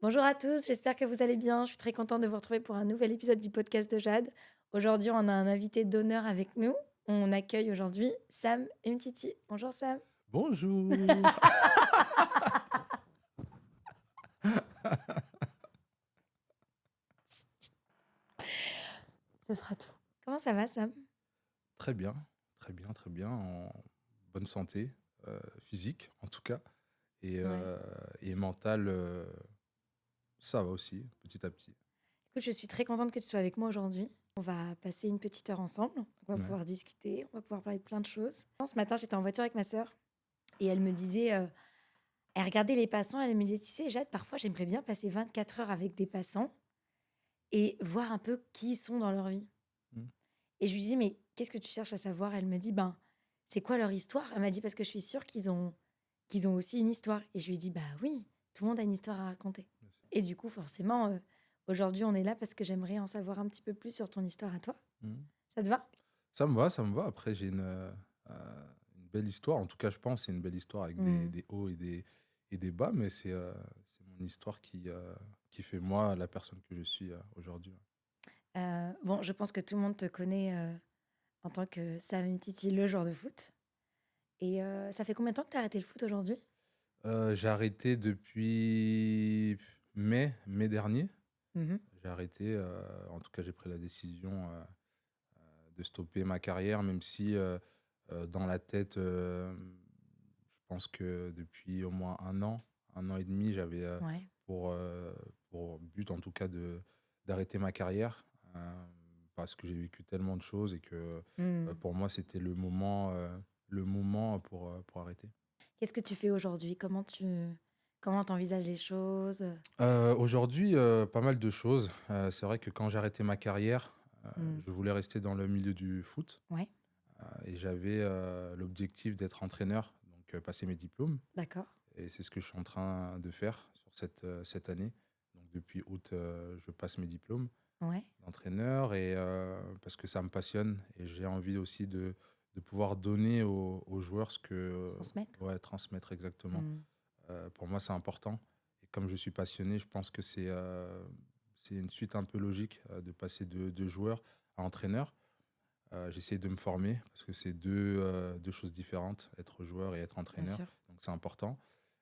Bonjour à tous, j'espère que vous allez bien. Je suis très contente de vous retrouver pour un nouvel épisode du podcast de Jade. Aujourd'hui, on a un invité d'honneur avec nous. On accueille aujourd'hui Sam et Mtiti. Bonjour Sam. Bonjour. Ce sera tout. Comment ça va Sam? Très bien, très bien, très bien, en bonne santé, physique en tout cas, et, Ouais. euh, et mentale, ça va aussi, petit à petit. Écoute, je suis très contente que tu sois avec moi aujourd'hui. On va passer une petite heure ensemble. On va Ouais. pouvoir discuter, on va pouvoir parler de plein de choses. Ce matin, j'étais en voiture avec ma sœur et elle me disait, elle regardait les passants, elle me disait, tu sais Jade, parfois j'aimerais bien passer 24 heures avec des passants et voir un peu qui ils sont dans leur vie. Mm. Et je lui dis, mais qu'est-ce que tu cherches à savoir? Elle me dit, ben, c'est quoi leur histoire? Elle m'a dit, parce que je suis sûre qu'ils ont aussi une histoire. Et je lui dis, bah oui, tout le monde a une histoire à raconter. Bien sûr. Et du coup, forcément, aujourd'hui, on est là parce que j'aimerais en savoir un petit peu plus sur ton histoire à toi. Mm. Ça te va? Ça me va, ça me va. Après, j'ai une belle histoire, en tout cas, je pense, que c'est une belle histoire avec Hmm. des hauts et des bas, mais c'est mon histoire qui fait moi la personne que je suis aujourd'hui. Bon, je pense que tout le monde te connaît en tant que Sam Titi, le joueur de foot. Et ça fait combien de temps que tu as arrêté le foot aujourd'hui? J'ai arrêté depuis mai dernier. Mhm. J'ai arrêté, en tout cas, j'ai pris la décision de stopper ma carrière, même si dans la tête, je pense que depuis au moins un an et demi, j'avais Ouais. pour, euh, pour but, en tout cas, d'arrêter ma carrière, parce que j'ai vécu tellement de choses et que Hmm. pour moi, c'était le moment pour arrêter. Qu'est-ce que tu fais aujourd'hui? Comment t'envisages les choses? Aujourd'hui, pas mal de choses. C'est vrai que quand j'ai arrêté ma carrière, Hmm. je voulais rester dans le milieu du foot. Ouais, Et j'avais l'objectif d'être entraîneur, donc passer mes diplômes. d'accord. Et c'est ce que je suis en train de faire sur cette année. Donc depuis août, je passe mes diplômes Ouais, d'entraîneur et parce que ça me passionne et j'ai envie aussi de pouvoir donner aux joueurs ce que transmettre. ouais, transmettre exactement. Hmm. Pour moi, c'est important. Et comme je suis passionné, je pense que c'est une suite un peu logique de passer de joueur à entraîneur. J'essaie de me former parce que c'est deux choses différentes, être joueur et être Bien entraîneur. sûr. Donc c'est important.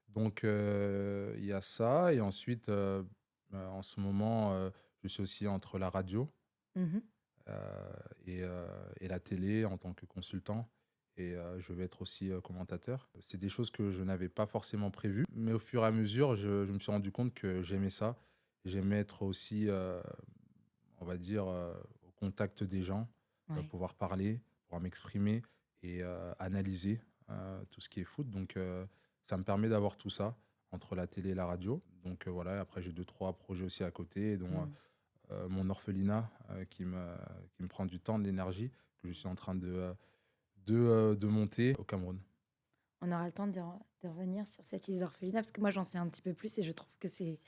Donc il y a ça. Et ensuite, en ce moment, je suis aussi entre la radio Mhm. et la télé en tant que consultant. Et je vais être aussi commentateur. C'est des choses que je n'avais pas forcément prévues. Mais au fur et à mesure, je me suis rendu compte que j'aimais ça. J'aimais être aussi, on va dire, au contact des gens, Ouais. pouvoir parler, pouvoir m'exprimer et analyser tout ce qui est foot. Donc, ça me permet d'avoir tout ça entre la télé et la radio. Donc, voilà. Après, j'ai deux, trois projets aussi à côté, dont Hmm. mon orphelinat qui me prend du temps, de l'énergie, que je suis en train de monter au Cameroun. On aura le temps de revenir sur cette idée d'orphelinat parce que moi j'en sais un petit peu plus et je trouve que c'est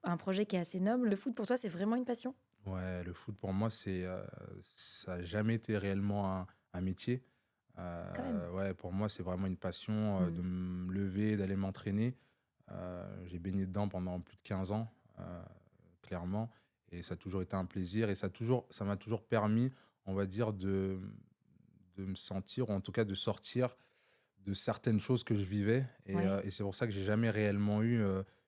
un projet qui est assez noble. Le foot pour toi c'est vraiment une passion? Ouais, le foot pour moi, ça n'a jamais été réellement un métier. Quand même. Ouais, pour moi, c'est vraiment une passion Hmm. de me lever, d'aller m'entraîner. J'ai baigné dedans pendant plus de 15 ans, clairement, et ça a toujours été un plaisir et ça m'a toujours permis, on va dire, de me sentir, ou en tout cas de sortir de certaines choses que je vivais. Ouais, Et c'est pour ça que j'ai jamais réellement eu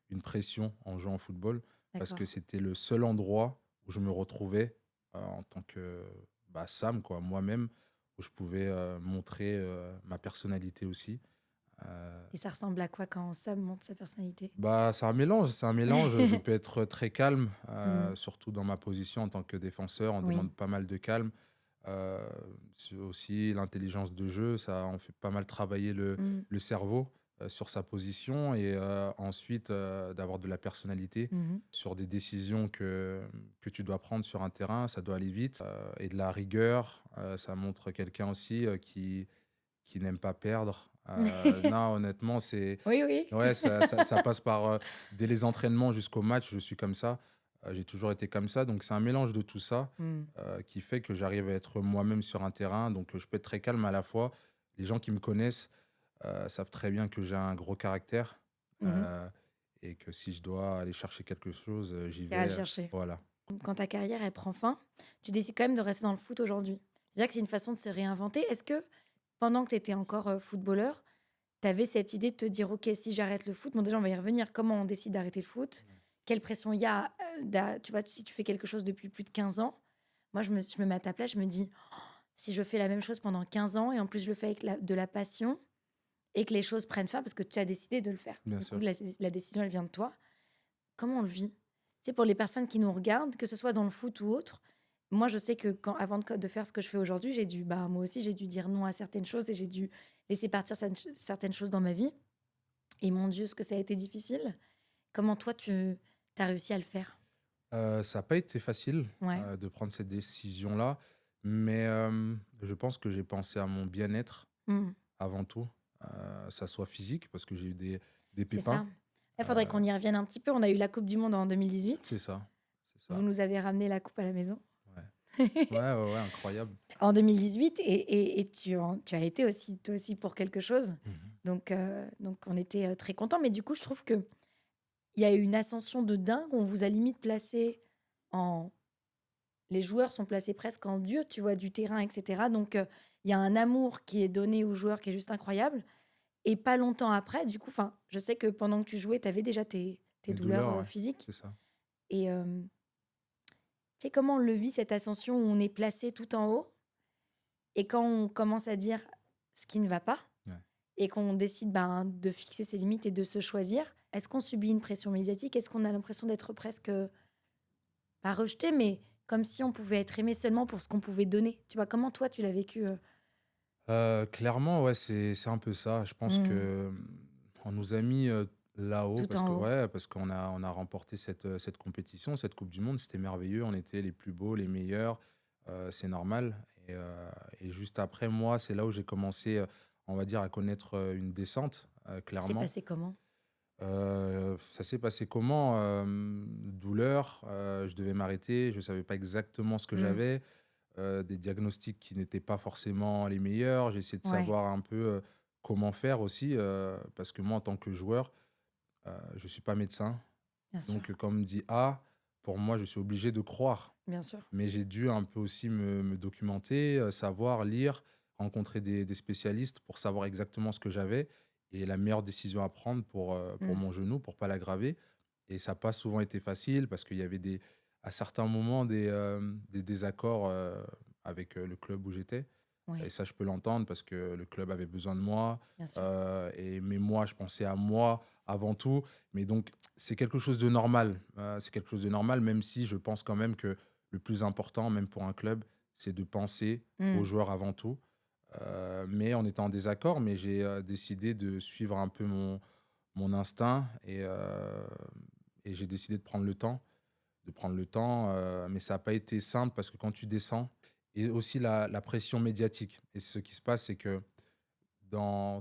une pression en jouant au football, parce que d'accord. c'était le seul endroit où je me retrouvais en tant que Sam, quoi, moi-même, où je pouvais montrer ma personnalité aussi. Euh, Et ça ressemble à quoi quand Sam montre sa personnalité? c'est un mélange, c'est un mélange. Je peux être très calme, Hmm. surtout dans ma position en tant que défenseur. On Oui. demande pas mal de calme. C'est aussi l'intelligence de jeu, ça on fait pas mal travailler Hmm. le cerveau sur sa position et ensuite d'avoir de la personnalité Mhm. sur des décisions que tu dois prendre sur un terrain, ça doit aller vite et de la rigueur, ça montre quelqu'un aussi qui n'aime pas perdre. Non, honnêtement, Oui, oui. ouais, ça passe par dès les entraînements jusqu'au match, je suis comme ça. J'ai toujours été comme ça, donc c'est un mélange de tout ça Hmm. qui fait que j'arrive à être moi-même sur un terrain. Donc je peux être très calme à la fois. Les gens qui me connaissent savent très bien que j'ai un gros caractère Mhm. euh, et que si je dois aller chercher quelque chose, j'y Tu iras vais. le chercher. Voilà. Quand ta carrière, elle prend fin, tu décides quand même de rester dans le foot aujourd'hui. C'est-à-dire que c'est une façon de se réinventer. Est-ce que pendant que tu étais encore footballeur, tu avais cette idée de te dire, OK, si j'arrête le foot, bon déjà on va y revenir, comment on décide d'arrêter le foot? Quelle pression il y a, tu vois, si tu fais quelque chose depuis plus de 15 ans, moi je me mets à ta place, je me dis, si je fais la même chose pendant 15 ans et en plus je le fais avec de la passion et que les choses prennent fin parce que tu as décidé de le faire. Bien Du coup, sûr. la décision, elle vient de toi. Comment on le vit? Tu sais, pour les personnes qui nous regardent, que ce soit dans le foot ou autre, moi, je sais que avant de faire ce que je fais aujourd'hui, moi aussi, j'ai dû dire non à certaines choses et j'ai dû laisser partir certaines choses dans ma vie. Et mon Dieu, ce que ça a été difficile. Comment toi, tu as réussi à le faire? Ça n'a pas été facile, Ouais. de prendre cette décision-là, mais je pense que j'ai pensé à mon bien-être Mm. avant tout, ça soit physique parce que j'ai eu des C'est pépins. ça. Il faudrait Heu, qu'on y revienne un petit peu. On a eu la Coupe du Monde en c'est 2018. ça, c'est Vous ça. nous avez ramené la coupe à la maison. Ouais. Ouais, ouais, ouais, incroyable. En 2018, et tu as été aussi, toi aussi, pour quelque chose. Mmh. Donc on était très contents. Mais du coup, je trouve que il y a eu une ascension de dingue. On vous a limite placé en... Les joueurs sont placés presque en dieu, tu vois, du terrain, etc. Donc, il y a un amour qui est donné aux joueurs qui est juste incroyable. Et pas longtemps après, du coup, je sais que pendant que tu jouais, tu avais déjà tes Les douleurs douleurs, ouais, physiques. c'est ça. Et tu sais, comment on le vit, cette ascension où on est placé tout en haut et quand on commence à dire ce qui ne va pas Ouais. et qu'on décide de fixer ses limites et de se choisir, est-ce qu'on subit une pression médiatique? Est-ce qu'on a l'impression d'être presque, pas rejeté, mais comme si on pouvait être aimé seulement pour ce qu'on pouvait donner? Tu vois, comment toi, tu l'as vécu? Clairement, ouais, c'est un peu ça. Je pense Mmh. que, on nous a mis, là-haut Tout parce en que haut. ouais, parce qu'on a remporté cette compétition, cette coupe du monde. C'était merveilleux, on était les plus beaux, les meilleurs, c'est normal et juste après, moi, c'est là où j'ai commencé, on va dire, à connaître, une descente, C'est clairement. passé comment? Ça s'est passé comment? Douleur, je devais m'arrêter, je savais pas exactement ce que Mmh. j'avais, des diagnostics qui n'étaient pas forcément les meilleurs. J'ai essayé de Ouais, savoir un peu, comment faire aussi, parce que moi, en tant que joueur, je suis pas médecin. bien sûr, Donc, comme dit A, pour moi, je suis obligé de croire. bien sûr. Mais j'ai dû un peu aussi me documenter, savoir, lire, rencontrer des spécialistes pour savoir exactement ce que j'avais et la meilleure décision à prendre pour Mmh. mon genou, pour pas l'aggraver. Et ça n'a pas souvent été facile parce qu'il y avait à certains moments des désaccords, avec, le club où j'étais. Et Ouais, ça, je peux l'entendre parce que le club avait besoin de moi, bien sûr. mais moi, je pensais à moi avant tout. Mais donc, c'est quelque chose de normal, c'est quelque chose de normal, même si je pense quand même que le plus important, même pour un club, c'est de penser aux Mmh. joueurs avant tout. Mais on était en désaccord, mais j'ai, décidé de suivre un peu mon instinct et j'ai décidé de prendre le temps, mais ça n'a pas été simple parce que quand tu descends et aussi la pression médiatique et ce qui se passe, c'est que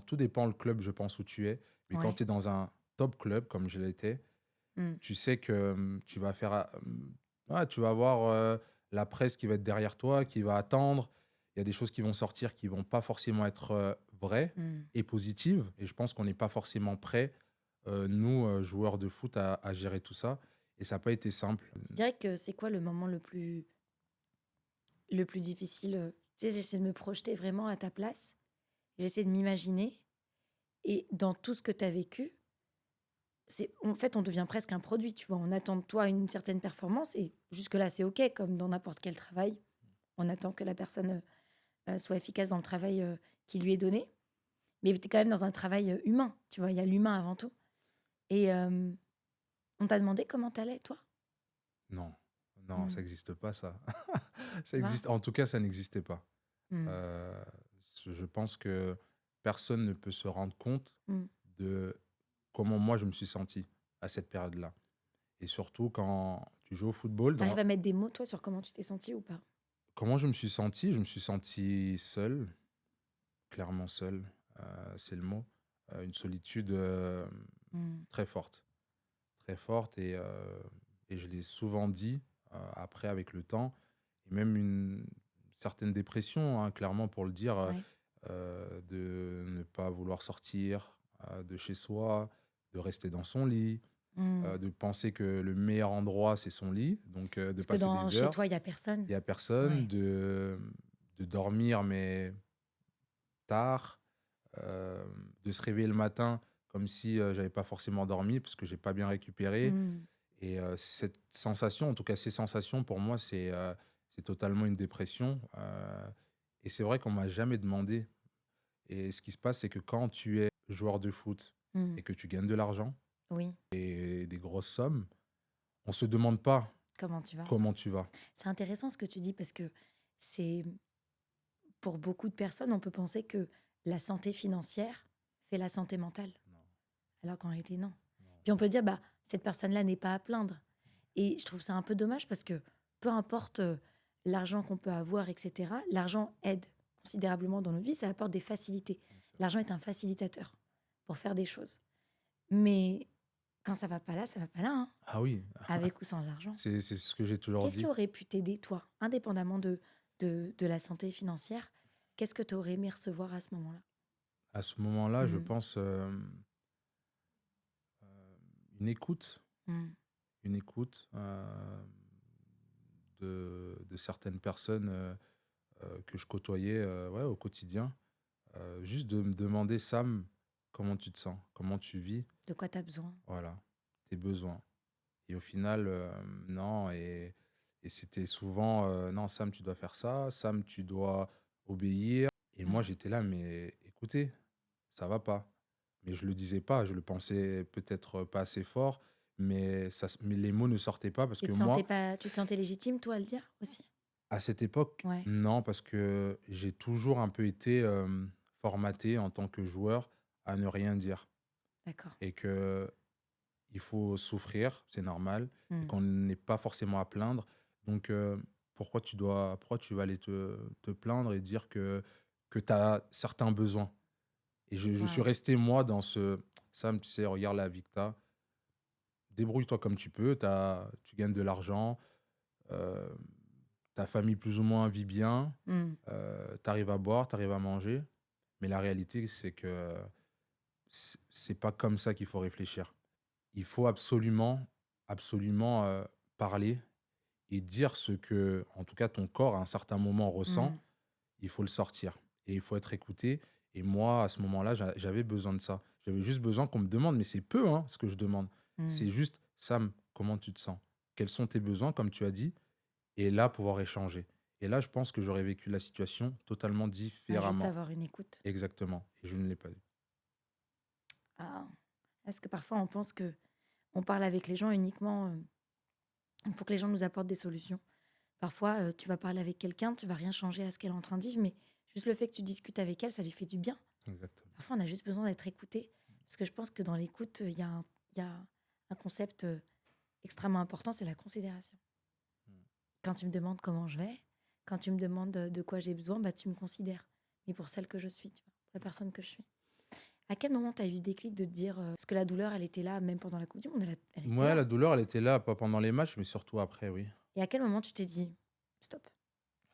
tout dépend le club, je pense, où tu es, mais quand Ouais. tu es dans un top club comme je l'étais, Mmh. tu sais que, tu vas faire, ouais, tu vas avoir, la presse qui va être derrière toi, qui va attendre. Il y a des choses qui vont sortir qui vont pas forcément être, vraies Mmh. et positives et je pense qu'on n'est pas forcément prêts, nous, joueurs de foot à gérer tout ça et ça n'a pas été simple. Tu dirais que c'est quoi le moment le plus difficile? Tu sais, j'essaie de me projeter vraiment à ta place. J'essaie de m'imaginer et dans tout ce que tu as vécu, en fait, on devient presque un produit, tu vois? On attend de toi une certaine performance et jusque-là, c'est OK, comme dans n'importe quel travail. On attend que la personne, soit efficace dans le travail, qui lui est donné. Mais tu es quand même dans un travail, humain, tu vois? Il y a l'humain avant tout et on t'a demandé comment t'allais toi? Non, non, Mmh. ça n'existe pas ça. Ça Tu vois? existe en tout cas, ça n'existait pas. Mmh. Heu, je pense que personne ne peut se rendre compte Mmh. de comment moi je me suis senti à cette période-là et surtout quand tu joues au football Tu arrives à mettre des mots, toi, sur comment tu t'es senti ou pas? comment je me suis senti? Je me suis senti seul, clairement seul, c'est le mot. Une solitude, Mmh. très forte et je l'ai souvent dit, après avec le temps et même une certaine dépression, hein, clairement pour le dire, Ouais. de ne pas vouloir sortir, de chez soi, de rester dans son lit. Mmh. de penser que le meilleur endroit, c'est son lit, donc de Parce que passer des chez heures, toi, il y a personne. il y a personne, Ouais. de dormir, mais tard, de se réveiller le matin comme si, j'avais pas forcément dormi parce que j'ai pas bien récupéré Mmh. et cette sensation, en tout cas ces sensations pour moi, c'est totalement une dépression, et c'est vrai qu'on m'a jamais demandé et ce qui se passe, c'est que quand tu es joueur de foot Mmh. et que tu gagnes de l'argent Oui. et des grosses sommes, on se demande pas Comment tu vas? comment tu vas. C'est intéressant ce que tu dis parce que c'est pour beaucoup de personnes, on peut penser que la santé financière fait la santé mentale, Non, alors qu'en réalité, non. non. Puis on peut dire, bah, cette personne-là n'est pas à plaindre. Et je trouve ça un peu dommage parce que peu importe l'argent qu'on peut avoir, etc., l'argent aide considérablement dans nos vies, ça apporte des facilités. Bien sûr. L'argent est un facilitateur pour faire des choses. Mais quand ça va pas là, ça va pas là, hein, Ah oui, avec ou sans argent. c'est ce que j'ai toujours Qu'est-ce qui dit. aurait pu t'aider, toi, indépendamment de la santé financière? Qu'est-ce que tu aurais aimé recevoir à ce moment-là? À ce moment-là, je Mmh. pense, une écoute, Mmh. une écoute, de certaines personnes, que je côtoyais, ouais, au quotidien. Juste de me demander: «Sam, comment tu te sens? Comment tu vis?» De quoi tu as besoin? Voilà, tes besoins. Et au final, non, et c'était souvent, «Non Sam, tu dois faire ça. Sam, tu dois obéir», et moi Mmh. j'étais là: «Mais écoutez, ça va pas». Mais je le disais pas, je le pensais peut-être pas assez fort, mais les mots ne sortaient pas parce que moi, Tu te sentais légitime, toi, à le dire aussi? à cette époque, Ouais, non, parce que j'ai toujours un peu été, formaté en tant que joueur à ne rien dire d'accord. et que il faut souffrir, c'est normal, et Mmh. qu'on n'est pas forcément à plaindre. Donc, pourquoi tu vas aller te plaindre et dire que tu as certains besoins? Et je suis Ouais, resté, moi, dans ce: «Sam, tu sais, regarde la vie que tu, débrouille-toi comme tu peux, tu gagnes de l'argent, heu, ta famille plus ou moins vit bien, mmh, tu arrives à boire, tu arrives à manger». Mais la réalité, c'est que c'est pas comme ça qu'il faut réfléchir. Il faut absolument, absolument, parler et dire ce que, en tout cas, ton corps, à un certain moment, ressent. mmh, Il faut le sortir et il faut être écouté, et moi, à ce moment-là, j'avais besoin de ça. J'avais juste besoin qu'on me demande, mais c'est peu, hein, ce que je demande. mmh. C'est juste: «Sam, comment tu te sens? Quels sont tes besoins?» comme tu as dit, et là, pouvoir échanger. Et là, je pense que j'aurais vécu la situation totalement Ouais, juste différemment. avoir une écoute. Exactement, et je ne l'ai pas eu. Ah, est-ce que parfois on pense que on parle avec les gens uniquement, pour que les gens nous apportent des solutions? Parfois, tu vas parler avec quelqu'un, tu vas rien changer à ce qu'elle est en train de vivre, mais juste le fait que tu discutes avec elle, ça lui fait du bien. Exactement. Parfois, on a juste besoin d'être écouté. Parce que je pense que dans l'écoute, il y a un concept extrêmement important, c'est la considération. Mmh. Quand tu me demandes comment je vais, quand tu me demandes de quoi j'ai besoin, bah, tu me considères. Mais pour celle que je suis, tu vois, pour la personne que je suis. À quel moment tu as eu ce déclic de te dire, parce que la douleur, elle était là, même pendant la Coupe du Monde, elle était Mouais, là. la douleur, elle était là, pas pendant les matchs, mais surtout après, oui. Et à quel moment tu t'es dit, stop,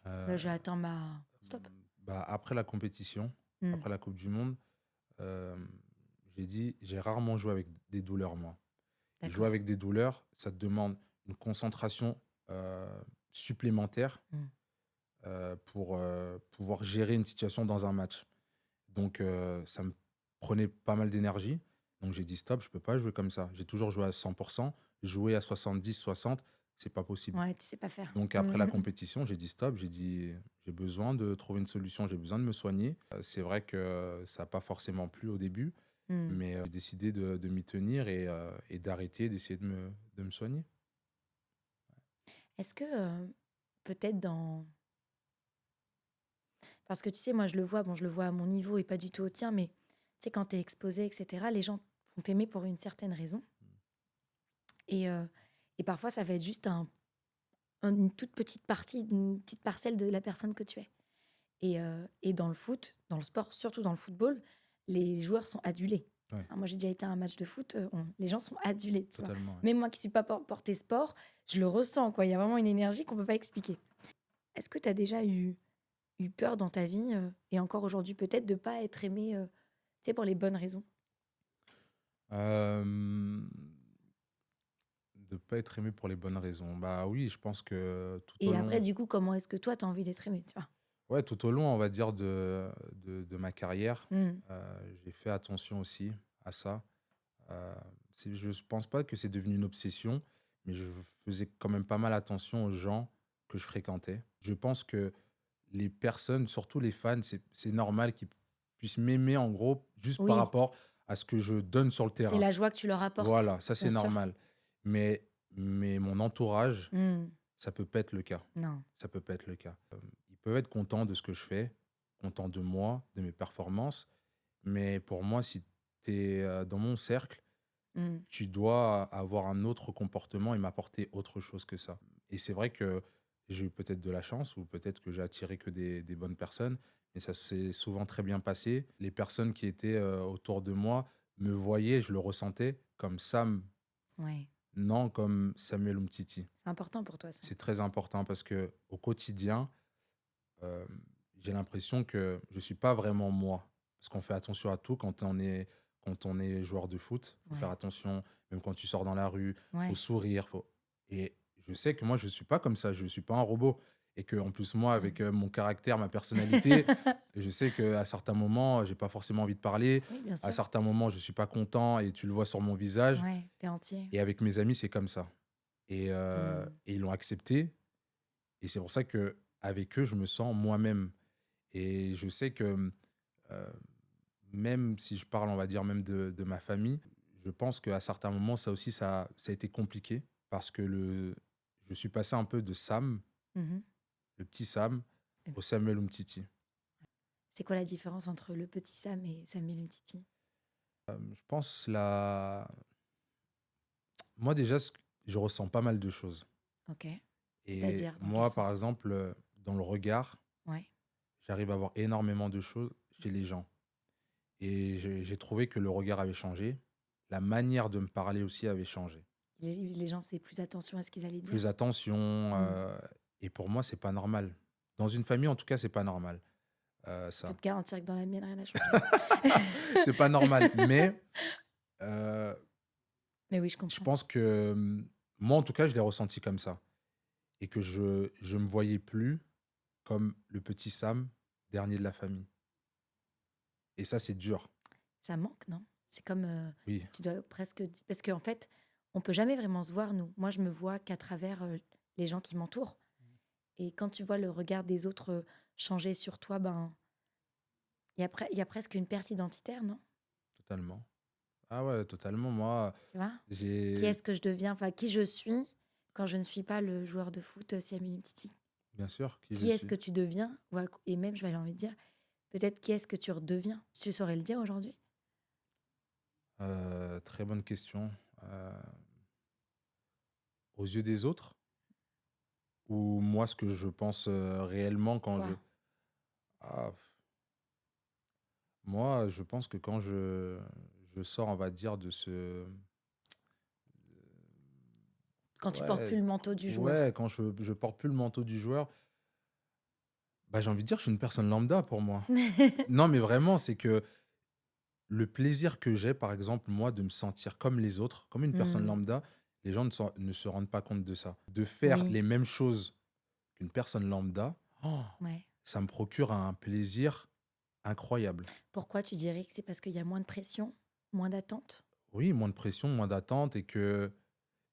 là j'ai Heu, atteint ma... Stop. Bah, après la compétition, Hmm, après la coupe du monde, hem, j'ai dit: «J'ai rarement joué avec des douleurs, moi». Et jouer d'accord. avec des douleurs, ça te demande une concentration, heu, supplémentaire, Hmm, pour, pouvoir gérer une situation dans un match. Donc, ça me prenait pas mal d'énergie. Donc j'ai dit: «Stop, je peux pas jouer comme ça». J'ai toujours joué à 100. Jouer à 70-60, c'est pas possible. ouais, tu sais pas faire. Donc après la compétition, j'ai dit: «Stop», j'ai dit: «J'ai besoin de trouver une solution, j'ai besoin de me soigner». C'est vrai que ça a pas forcément plu au début, Hmm. mais j'ai décidé de m'y tenir et d'arrêter, d'essayer de me soigner. Est-ce que peut-être dans... Parce que tu sais, moi je le vois, bon, je le vois à mon niveau et pas du tout au tien, mais tu sais, quand tu es exposé, etc., les gens vont t'aimer pour une certaine raison. Et, euh, et parfois, ça va être juste une toute petite partie, une petite parcelle de la personne que tu es. Et dans le foot, dans le sport, surtout dans le football, les joueurs sont adulés. Ouais, Hein, moi, j'ai déjà été à un match de foot, les gens sont adulés, tu vois. totalement, ouais. Même moi qui suis pas porté sport, je le ressens, quoi. Il y a vraiment une énergie qu'on peut pas expliquer. Est-ce que tu as déjà eu peur dans ta vie, et encore aujourd'hui peut-être, de pas être aimé, tu sais, pour les bonnes raisons? Hem, De pas être aimé pour les bonnes raisons. Bah oui, je pense que tout au Et après, long, du coup, comment est-ce que toi, tu as envie d'être aimé, tu vois? ouais, tout au long, on va dire, de ma carrière, Mmh. j'ai fait attention aussi à ça. Euh, je ne pense pas que c'est devenu une obsession, mais je faisais quand même pas mal attention aux gens que je fréquentais. Je pense que les personnes, surtout les fans, c'est normal qu'ils puissent m'aimer en gros juste par Oui, rapport à ce que je donne sur le c'est terrain. la joie que tu leur apportes, Voilà, ça bien c'est sûr. normal. Mais mon entourage, Mmh. ça peut pas être le cas. Non. Ça peut pas être le cas. Ils peuvent être contents de ce que je fais, contents de moi, de mes performances, mais pour moi, si tu es dans mon cercle, Mmh. tu dois avoir un autre comportement et m'apporter autre chose que ça. Et c'est vrai que j'ai eu peut-être de la chance ou peut-être que j'ai attiré que des bonnes personnes, mais ça s'est souvent très bien passé. Les personnes qui étaient autour de moi me voyaient, je le ressentais comme Sam, Ouais. non comme Samuel Umtiti. C'est important pour toi, ça. C'est très important parce que au quotidien, euh, j'ai l'impression que je suis pas vraiment moi. Parce qu'on fait attention à tout quand on est joueur de foot. Il faut faire Ouais. attention, même quand tu sors dans la rue, faut Ouais. sourire. Et je sais que moi, je suis pas comme ça. Je suis pas un robot. Et que en plus, moi, avec Mmh. mon caractère, ma personnalité, je sais qu'à certains moments, j'ai pas forcément envie de parler. Oui, bien À sûr. certains moments, je suis pas content et tu le vois sur mon visage. Ouais, tu entier. Et avec mes amis, c'est comme ça. Mmh. Et ils l'ont accepté. Et c'est pour ça que avec eux, je me sens moi-même. Et je sais que euh, même si je parle, on va dire, même de ma famille, je pense qu'à certains moments, ça aussi, ça a été compliqué parce que je suis passé un peu de Sam, Mmh. le petit Sam, Et au puis, Samuel Umtiti. c'est quoi la différence entre le petit Sam et Samuel Umtiti? Je pense moi déjà, je ressens pas mal de choses. OK. Et C'est-à-dire, dans quel moi, par sens? exemple, dans le regard, Ouais. j'arrive à voir énormément de choses chez les gens. Et j'ai trouvé que le regard avait changé. La manière de me parler aussi avait changé. Les gens faisaient plus attention à ce qu'ils allaient dire? Plus attention. Mmh. Et pour moi, c'est pas normal. Dans une famille, en tout cas, c'est pas normal. Je peux Ça. te garantir que dans la mienne, rien n'a changé. C'est pas normal. Mais euh, Mais oui, je je comprends. pense que moi, en tout cas, je l'ai ressenti comme ça. Et que je me voyais plus comme le petit Sam, dernier de la famille. Et ça, c'est dur. Ça manque, non? C'est comme, Oui, tu dois presque di parce qu'en fait, on peut jamais vraiment se voir, nous. Moi, je me vois qu'à travers, les gens qui m'entourent et quand tu vois le regard des autres, changer sur toi, ben, il y a presque une perte identitaire, non? totalement. Ah ouais, totalement. Moi, Tu vois? Qui j'ai est-ce que je deviens? Enfin, qui je suis quand je ne suis pas le joueur de foot, Samuel Umtiti? bien sûr qui je Qui est-ce suis. que tu deviens? Ou et même, je vais aller envie de dire, peut-être qui est-ce que tu redeviens? Tu saurais le dire aujourd'hui? Très bonne question. Euh, Aux yeux des autres ou moi, ce que je pense réellement quand je. Toi? Ah, moi, je pense que quand je sors, on va dire, de ce. Quand tu portes Ouais, plus le manteau du joueur? ouais, quand je porte plus le manteau du joueur, bah, j'ai envie de dire que je suis une personne lambda pour moi. Non, mais vraiment, c'est que le plaisir que j'ai, par exemple, moi, de me sentir comme les autres, comme une personne Mmh. lambda, les gens ne se rendent pas compte de ça. De faire Oui, les mêmes choses qu'une personne lambda, oh, ouais. ça me procure un plaisir incroyable. Pourquoi tu dirais que c'est parce qu'il y a moins de pression, moins d'attente? Oui, moins de pression, moins d'attente et que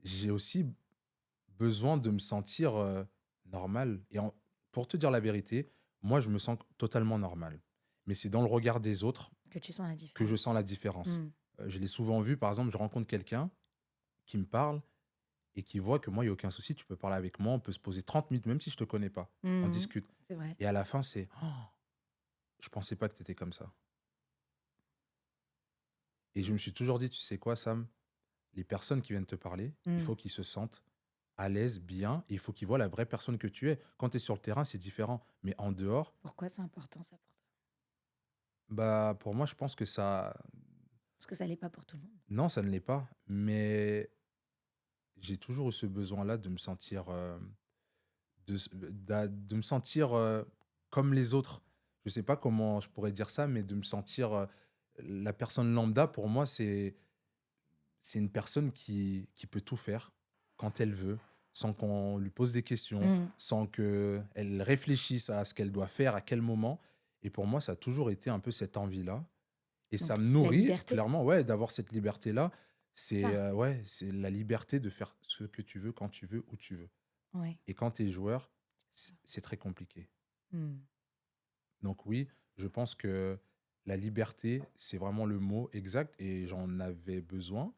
j'ai aussi besoin de me sentir normal. Pour te dire la vérité, moi, je me sens totalement normal. Mais c'est dans le regard des autres Que tu sens la que je sens différence? la différence. Mmh. Je l'ai souvent vu, par exemple, je rencontre quelqu'un qui me parle et qui voit que moi, il n'y a aucun souci, tu peux parler avec moi, on peut se poser 30 minutes, même si je ne te connais pas. On Mmh. discute. C'est vrai. Et à la fin, c'est oh, je pensais pas que tu étais comme ça. Et je me suis toujours dit, tu sais quoi, Sam, les personnes qui viennent te parler, il Mmh. faut qu'ils se sentent à l'aise, bien, et il faut qu'ils voient la vraie personne que tu es. Quand tu es sur le terrain, c'est différent. Mais en dehors, Pourquoi c'est important ça pour toi? bah, pour moi, je pense que ça. Parce que ça l'est pas pour tout le monde. Non, ça ne l'est pas. Mais j'ai toujours eu ce besoin-là de me sentir. De me sentir comme les autres. Je sais pas comment je pourrais dire ça, mais de me sentir. La personne lambda, pour moi, c'est une personne qui peut tout faire, quand elle veut, sans qu'on lui pose des questions, Mm. sans qu'elle réfléchisse à ce qu'elle doit faire, à quel moment. Et pour moi, ça a toujours été un peu cette envie-là. Et ça Donc, me la nourrit, liberté, clairement, ouais, d'avoir cette liberté-là. c'est C'est ça. ouais, c'est la liberté de faire ce que tu veux, quand tu veux, où tu veux. Ouais. Et quand tu es joueur, c'est très compliqué. Mm. Donc oui, je pense que la liberté, c'est vraiment le mot exact et j'en avais besoin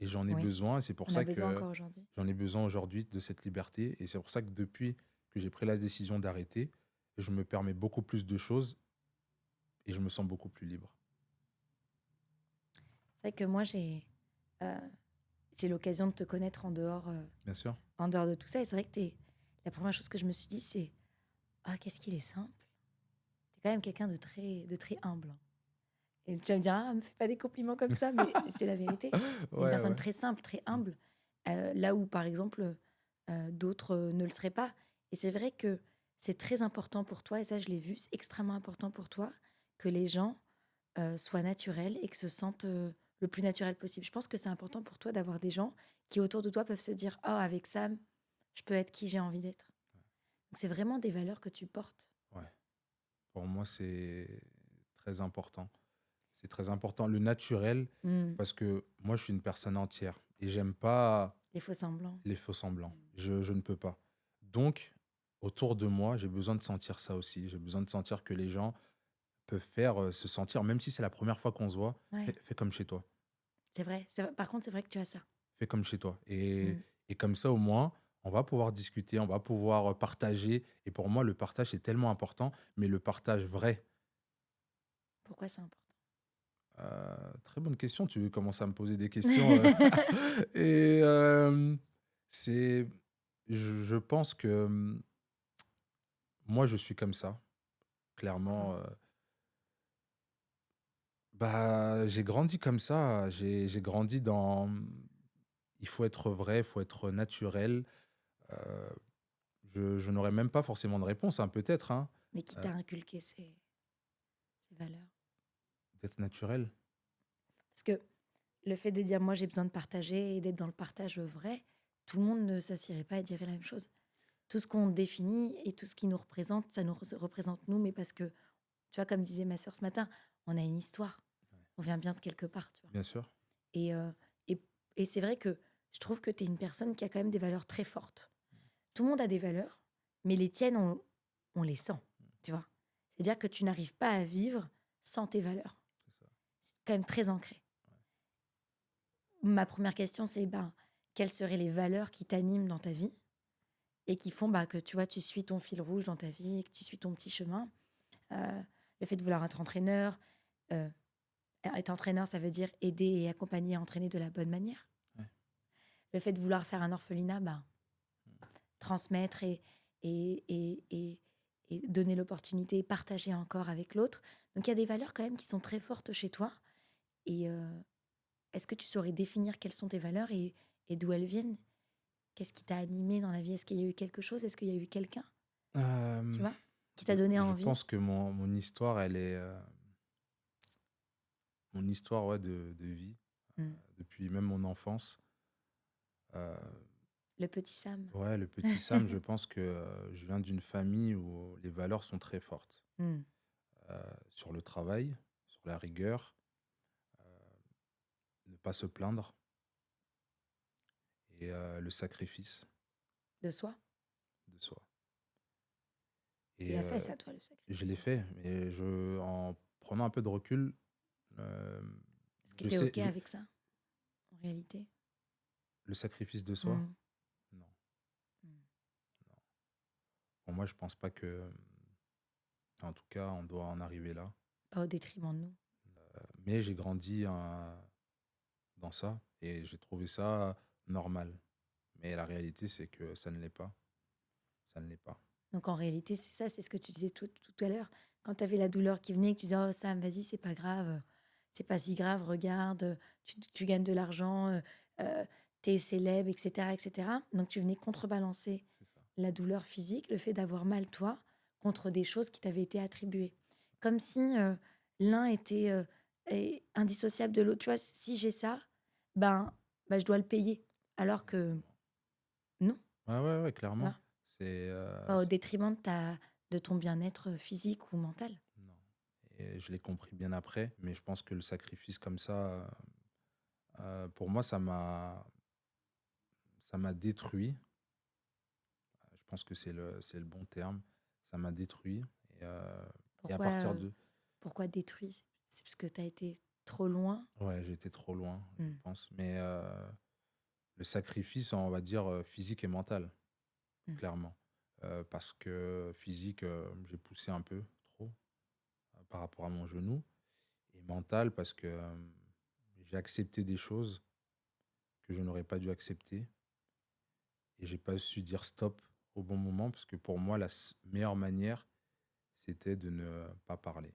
et j'en ai Oui, besoin. C'est pour on a ça besoin que encore aujourd'hui. j'en ai besoin aujourd'hui de cette liberté et c'est pour ça que depuis que j'ai pris la décision d'arrêter, je me permets beaucoup plus de choses et je me sens beaucoup plus libre. C'est vrai que moi, euh, j'ai l'occasion de te connaître Bien sûr. en dehors de tout ça. Et c'est vrai que la première chose que je me suis dit, c'est ah, qu'est-ce qu'il est simple. T'es quand même quelqu'un de très humble, hein. Et tu vas me dire, ah, me fais pas des compliments comme ça, mais c'est la vérité. T'es une Ouais, personne ouais. très simple, très Mm. humble, là où, par exemple, d'autres ne le seraient pas. Et c'est vrai que c'est très important pour toi, et ça, je l'ai vu, c'est extrêmement important pour toi que les gens soient naturels et que se sentent le plus naturel possible. Je pense que c'est important pour toi d'avoir des gens qui, autour de toi, peuvent se dire, oh, avec Sam, je peux être qui j'ai envie d'être. Donc, c'est vraiment des valeurs que tu portes. Ouais. Pour moi, c'est très important. C'est très important. Le naturel, Hmm. parce que moi, je suis une personne entière et j'aime pas Les faux semblants. les faux semblants. Je ne peux pas. Donc, autour de moi, j'ai besoin de sentir ça aussi. J'ai besoin de sentir que les gens peuvent faire se sentir, même si c'est la première fois qu'on se voit, Ouais, fais comme chez toi. c'est vrai. Par contre, c'est vrai que tu as ça. Fais comme chez toi. Hmm. Et comme ça, au moins, on va pouvoir discuter, on va pouvoir partager. Et pour moi, le partage, c'est tellement important, mais le partage vrai. Pourquoi c'est important? Très bonne question. Tu commences à me poser des questions. Et c'est, je pense que moi, je suis comme ça, Quoi? clairement. Bah, j'ai grandi comme ça. J'ai grandi dans. Il faut être vrai, il faut être naturel. Euh, je n'aurais même pas forcément de réponse, hein, peut-être, hein, Mais qui euh, t'a inculqué ces valeurs? d'être naturel. Parce que le fait de dire moi j'ai besoin de partager et d'être dans le partage vrai, tout le monde ne s'assierait pas et dirait la même chose. Tout ce qu'on définit et tout ce qui nous représente, ça nous représente nous, mais parce que, tu vois, comme disait ma sœur ce matin, on a une histoire. On vient bien de quelque part, tu vois. Bien sûr. Et, euh, et, et c'est vrai que je trouve que tu es une personne qui a quand même des valeurs très fortes. Tout le monde a des valeurs, mais les tiennes, on les sent, tu vois. C'est-à-dire que tu n'arrives pas à vivre sans tes valeurs. C'est ça. C'est quand même très ancré. Ma première question, c'est quelles seraient les valeurs qui t'animent dans ta vie et qui font que tu vois, tu suis ton fil rouge dans ta vie et que tu suis ton petit chemin. Euh, le fait de vouloir être entraîneur. euh, Être entraîneur, ça veut dire aider et accompagner à entraîner de la bonne manière. Ouais. Le fait de vouloir faire un orphelinat, transmettre et donner l'opportunité, partager encore avec l'autre. Donc il y a des valeurs quand même qui sont très fortes chez toi. Et est-ce que tu saurais définir quelles sont tes valeurs et d'où elles viennent? Qu'est-ce qui t'a animé dans la vie? Est-ce qu'il y a eu quelque chose? Est-ce qu'il y a eu quelqu'un, Euh, tu vois, qui t'a donné je envie? pense que mon histoire, elle est mon histoire, ouais, de vie, Hmm. depuis même mon enfance. Euh, Le petit Sam. ouais, le petit Sam, je pense que je viens d'une famille où les valeurs sont très fortes. Hmm. Sur le travail, sur la rigueur, ne pas se plaindre et le sacrifice De soi. de soi. Tu Et l'as fait ça, toi, le sacrifice. je l'ai fait, mais en prenant un peu de recul, euh, Est-ce que je tu es sais, OK avec ça, en réalité? le sacrifice de soi, Hmm. non, Hmm. non. Pour moi, je pense pas que, en tout cas, on doit en arriver là. Pas au détriment de nous. Mais j'ai grandi dans ça et j'ai trouvé ça normal. Mais la réalité, c'est que ça ne l'est pas. Ça ne l'est pas. Donc en réalité, c'est ça, c'est ce que tu disais tout à l'heure. Quand tu avais la douleur qui venait, que tu disais, oh Sam, vas-y, c'est pas grave, c'est pas si grave, regarde, tu gagnes de l'argent, t'es célèbre, etc., etc. Donc tu venais contrebalancer C'est ça. la douleur physique, le fait d'avoir mal, toi, contre des choses qui t'avaient été attribuées. Comme si l'un était indissociable de l'autre. Tu vois, si j'ai ça, ben, je dois le payer. Alors que Exactement. Non, Ouais, ouais, ouais, tu clairement. vois. C'est, Pas au détriment de ton bien-être physique ou mental. non. Et je l'ai compris bien après, mais je pense que le sacrifice comme ça, pour moi, ça m'a détruit. Je pense que c'est le bon terme. Ça m'a détruit. Et, euh, et à Pourquoi, partir de... pourquoi détruit? C'est parce que tu as été trop loin. Ouais, j'ai été trop loin, je Hmm, pense. Mais le sacrifice, on va dire, physique et mental, hmm. clairement. Parce que physique, j'ai poussé un peu trop par rapport à mon genou. Et mental, parce que j'ai accepté des choses que je n'aurais pas dû accepter. Et j'ai pas su dire stop au bon moment, parce que pour moi, la meilleure manière, c'était de ne pas parler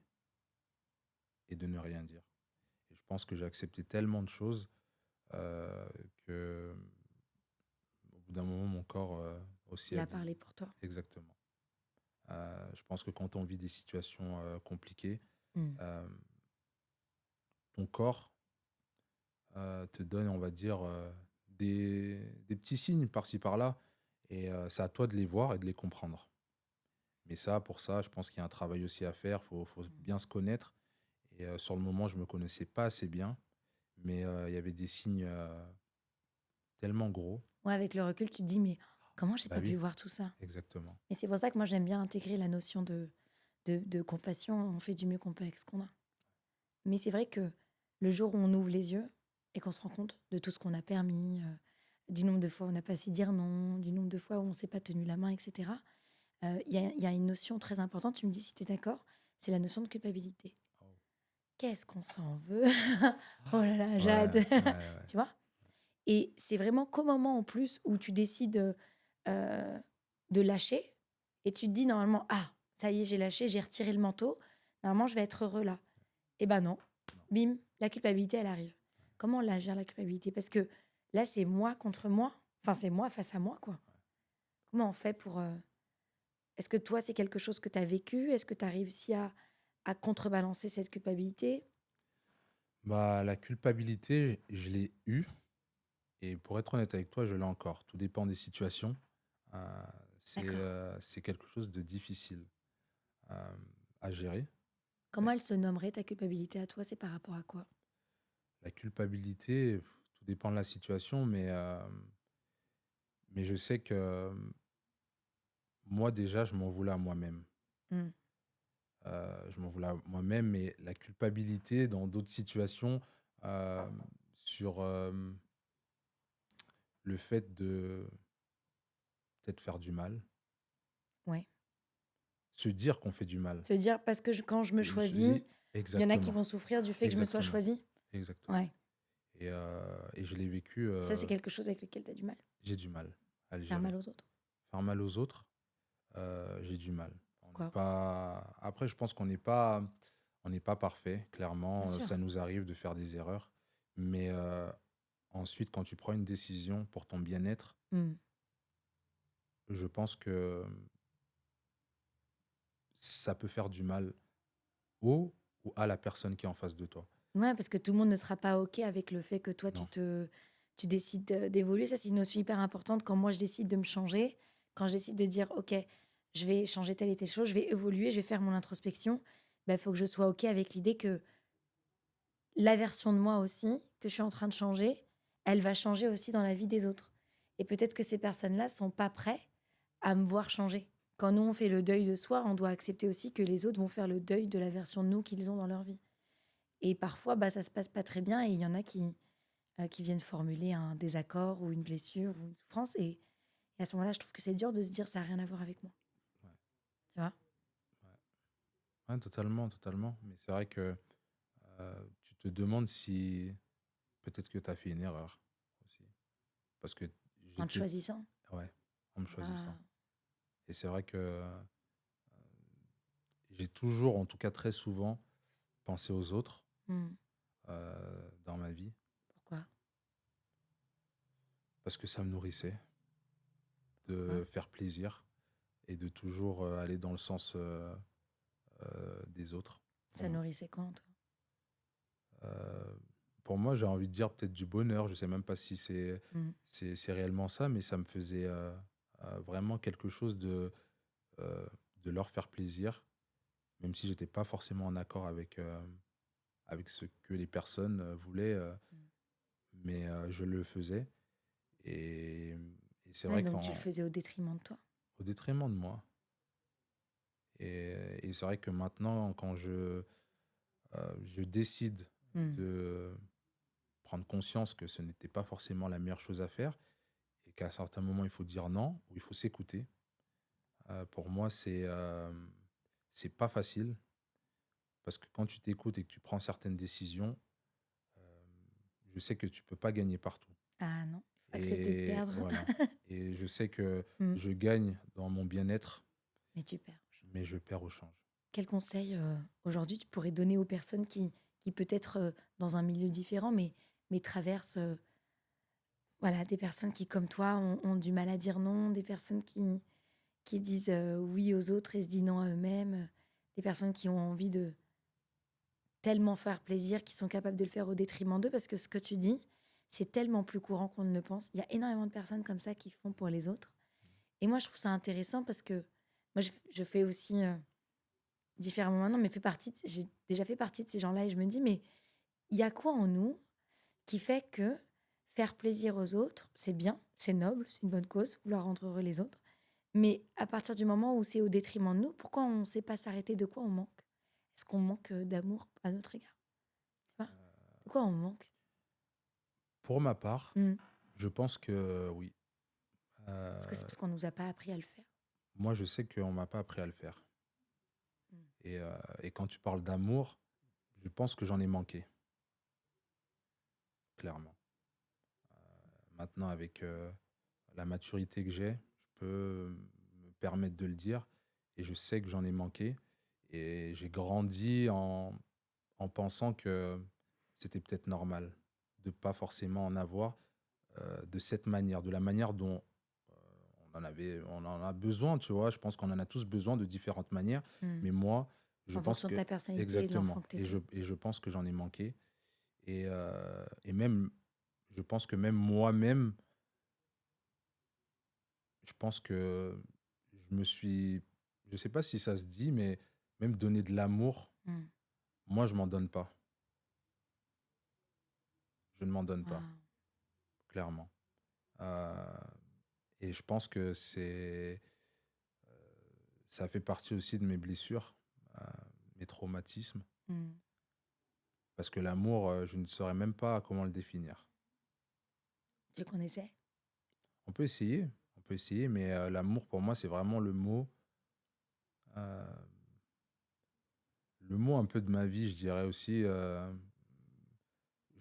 et de ne rien dire. Et je pense que j'ai accepté tellement de choses euh, que au bout d'un moment, mon corps aussi Il a a dit parlé pour toi. exactement. Je pense que quand on vit des situations compliquées, Hmm. euh, ton corps te donne, on va dire, des petits signes par-ci par-là. Et c'est à toi de les voir et de les comprendre. Mais ça, pour ça, je pense qu'il y a un travail aussi à faire. Il faut bien se connaître. Et sur le moment, je me connaissais pas assez bien. Mais il y avait des signes tellement gros. Ouais, avec le recul, tu te dis, mais comment j'ai Bah pas pu oui, voir tout ça? exactement. Et c'est pour ça que moi, j'aime bien intégrer la notion de compassion. On fait du mieux qu'on peut avec ce qu'on a. Mais c'est vrai que le jour où on ouvre les yeux et qu'on se rend compte de tout ce qu'on a permis, du nombre de fois où on n'a pas su dire non, du nombre de fois où on ne s'est pas tenu la main, etc., il y a une notion très importante, tu me dis si tu es d'accord, c'est la notion de culpabilité. Oh. Qu'est-ce qu'on s'en veut? Oh là là, Ouais, Jade. ouais, ouais. Tu vois? Et c'est vraiment qu'au moment en plus où tu décides de lâcher et tu te dis normalement, ah, ça y est, j'ai lâché, j'ai retiré le manteau, normalement je vais être heureux là. Eh ben non, Non. bim, la culpabilité, elle arrive. Comment on la gère, la culpabilité? Parce que là, c'est moi contre moi. Enfin, c'est moi face à moi, quoi. Comment on fait pour... Est-ce que toi, c'est quelque chose que tu as vécu? Est-ce que tu as réussi à contrebalancer cette culpabilité? Bah, la culpabilité, je l'ai eue. Et pour être honnête avec toi, je l'ai encore. Tout dépend des situations. Euh, D'accord. c'est quelque chose de difficile euh, à gérer. Comment elle se nommerait, ta culpabilité à toi? C'est par rapport à quoi? La culpabilité, tout dépend de la situation, mais je sais que moi, déjà, je m'en voulais à moi-même. Hmm. Je m'en voulais à moi-même, mais la culpabilité dans d'autres situations, euh, sur le fait de peut-être faire du mal, Ouais. se dire qu'on fait du mal. Se dire, parce que quand je me Je me suis choisis, dit, il y en a qui exactement, vont souffrir du fait que je me sois exactement, choisie. exactement. Ouais. Et je l'ai vécu, Ça, c'est quelque chose avec lequel tu as du mal. j'ai du mal à le Faire gérer. mal aux autres. Faire mal aux autres, j'ai du mal. On n'est Pourquoi? pas... Après, je pense qu'on n'est pas parfait, Bien clairement. sûr. Ça nous arrive de faire des erreurs. Mais ensuite, quand tu prends une décision pour ton bien-être, Hmm. je pense que ça peut faire du mal au ou à la personne qui est en face de toi. Ouais, parce que tout le monde ne sera pas OK avec le fait que toi, Non. tu décides d'évoluer. Ça, c'est une notion hyper importante. Quand moi, je décide de me changer, quand je décide de dire, OK, je vais changer telle et telle chose, je vais évoluer, je vais faire mon introspection, il faut que je sois OK avec l'idée que la version de moi aussi, que je suis en train de changer, elle va changer aussi dans la vie des autres. Et peut-être que ces personnes-là sont pas prêts à me voir changer. Quand nous, on fait le deuil de soi, on doit accepter aussi que les autres vont faire le deuil de la version de nous qu'ils ont dans leur vie. Et parfois, ça se passe pas très bien et il y en a qui viennent formuler un désaccord ou une blessure ou une souffrance. Et à ce moment-là, je trouve que c'est dur de se dire ça n'a rien à voir avec moi. Ouais, Tu vois? ouais. Ouais, totalement, totalement. Mais c'est vrai que tu te demandes si peut-être que tu as fait une erreur aussi. Parce que En te j'étais, choisissant. ouais, en me Ah, choisissant. Et c'est vrai que j'ai toujours, en tout cas très souvent, pensé aux autres hmm. dans ma vie Pourquoi? parce que ça me nourrissait Pourquoi? de faire plaisir et de toujours aller dans le sens des autres. Ça nourrissait quoi en toi? Euh, pour moi, j'ai envie de dire peut-être du bonheur. Je sais même pas si Mmh. c'est réellement ça, mais ça me faisait vraiment quelque chose euh, de leur faire plaisir, même si j'étais pas forcément en accord avec ce que les personnes voulaient, Mmh. mais je le faisais. Et, et c'est Ouais, vrai donc tu le faisais au détriment de toi. au détriment de moi. Et c'est vrai que maintenant, quand je décide Mmh. de prendre conscience que ce n'était pas forcément la meilleure chose à faire et qu'à certains moments, il faut dire non ou il faut s'écouter. Pour moi, c'est pas facile parce que quand tu t'écoutes et que tu prends certaines décisions, euh, je sais que tu peux pas gagner partout. Ah non, il faut accepter de Et perdre. voilà. Et je sais que Mmh. je gagne dans mon bien-être, Mais tu perds. mais je perds au change. Quel conseil aujourd'hui tu pourrais donner aux personnes qui peut-être dans un milieu différent, mais traversent voilà, des personnes qui, comme toi, ont du mal à dire non, des personnes qui disent oui aux autres et se disent non à eux-mêmes, des personnes qui ont envie de tellement faire plaisir, qui sont capables de le faire au détriment d'eux, parce que ce que tu dis, c'est tellement plus courant qu'on ne le pense. Il y a énormément de personnes comme ça qui font pour les autres. Et moi, je trouve ça intéressant parce que moi, je fais aussi différemment maintenant, mais j'ai déjà fait partie de ces gens-là et je me dis, mais il y a quoi en nous qui fait que faire plaisir aux autres, c'est bien, c'est noble, c'est une bonne cause, vouloir rendre heureux les autres. Mais à partir du moment où c'est au détriment de nous, pourquoi on ne sait pas s'arrêter? De quoi on manque? Est-ce qu'on manque d'amour à notre égard? Tu vois? De quoi on manque? Pour ma part, Hmm. je pense que oui. Est-ce que c'est Euh, parce qu'on ne nous a pas appris à le faire? Moi, je sais qu'on m'a pas appris à le faire. Hmm. Et quand tu parles d'amour, je pense que j'en ai manqué, clairement. Maintenant, avec la maturité que j'ai, je peux me permettre de le dire. Et je sais que j'en ai manqué. Et j'ai grandi en pensant que c'était peut-être normal de pas forcément en avoir de cette manière, de la manière dont on en a besoin, tu vois. Je pense qu'on en a tous besoin de différentes manières. Hmm. Mais moi, je En pense fonction de que ta personnalité et de l'enfant exactement. que tu Et je pense que j'en ai manqué. Et même, je pense que même moi-même, je pense que je me suis, je sais pas si ça se dit, mais même donner de l'amour, moi, je m'en donne pas. Je ne m'en donne pas, clairement. Euh, et je pense que ça fait partie aussi de mes blessures, euh, mes traumatismes. Parce que l'amour, je ne saurais même pas comment le définir. Tu connaissais? On peut essayer, mais l'amour pour moi, c'est vraiment euh, le mot un peu de ma vie, je dirais aussi. Je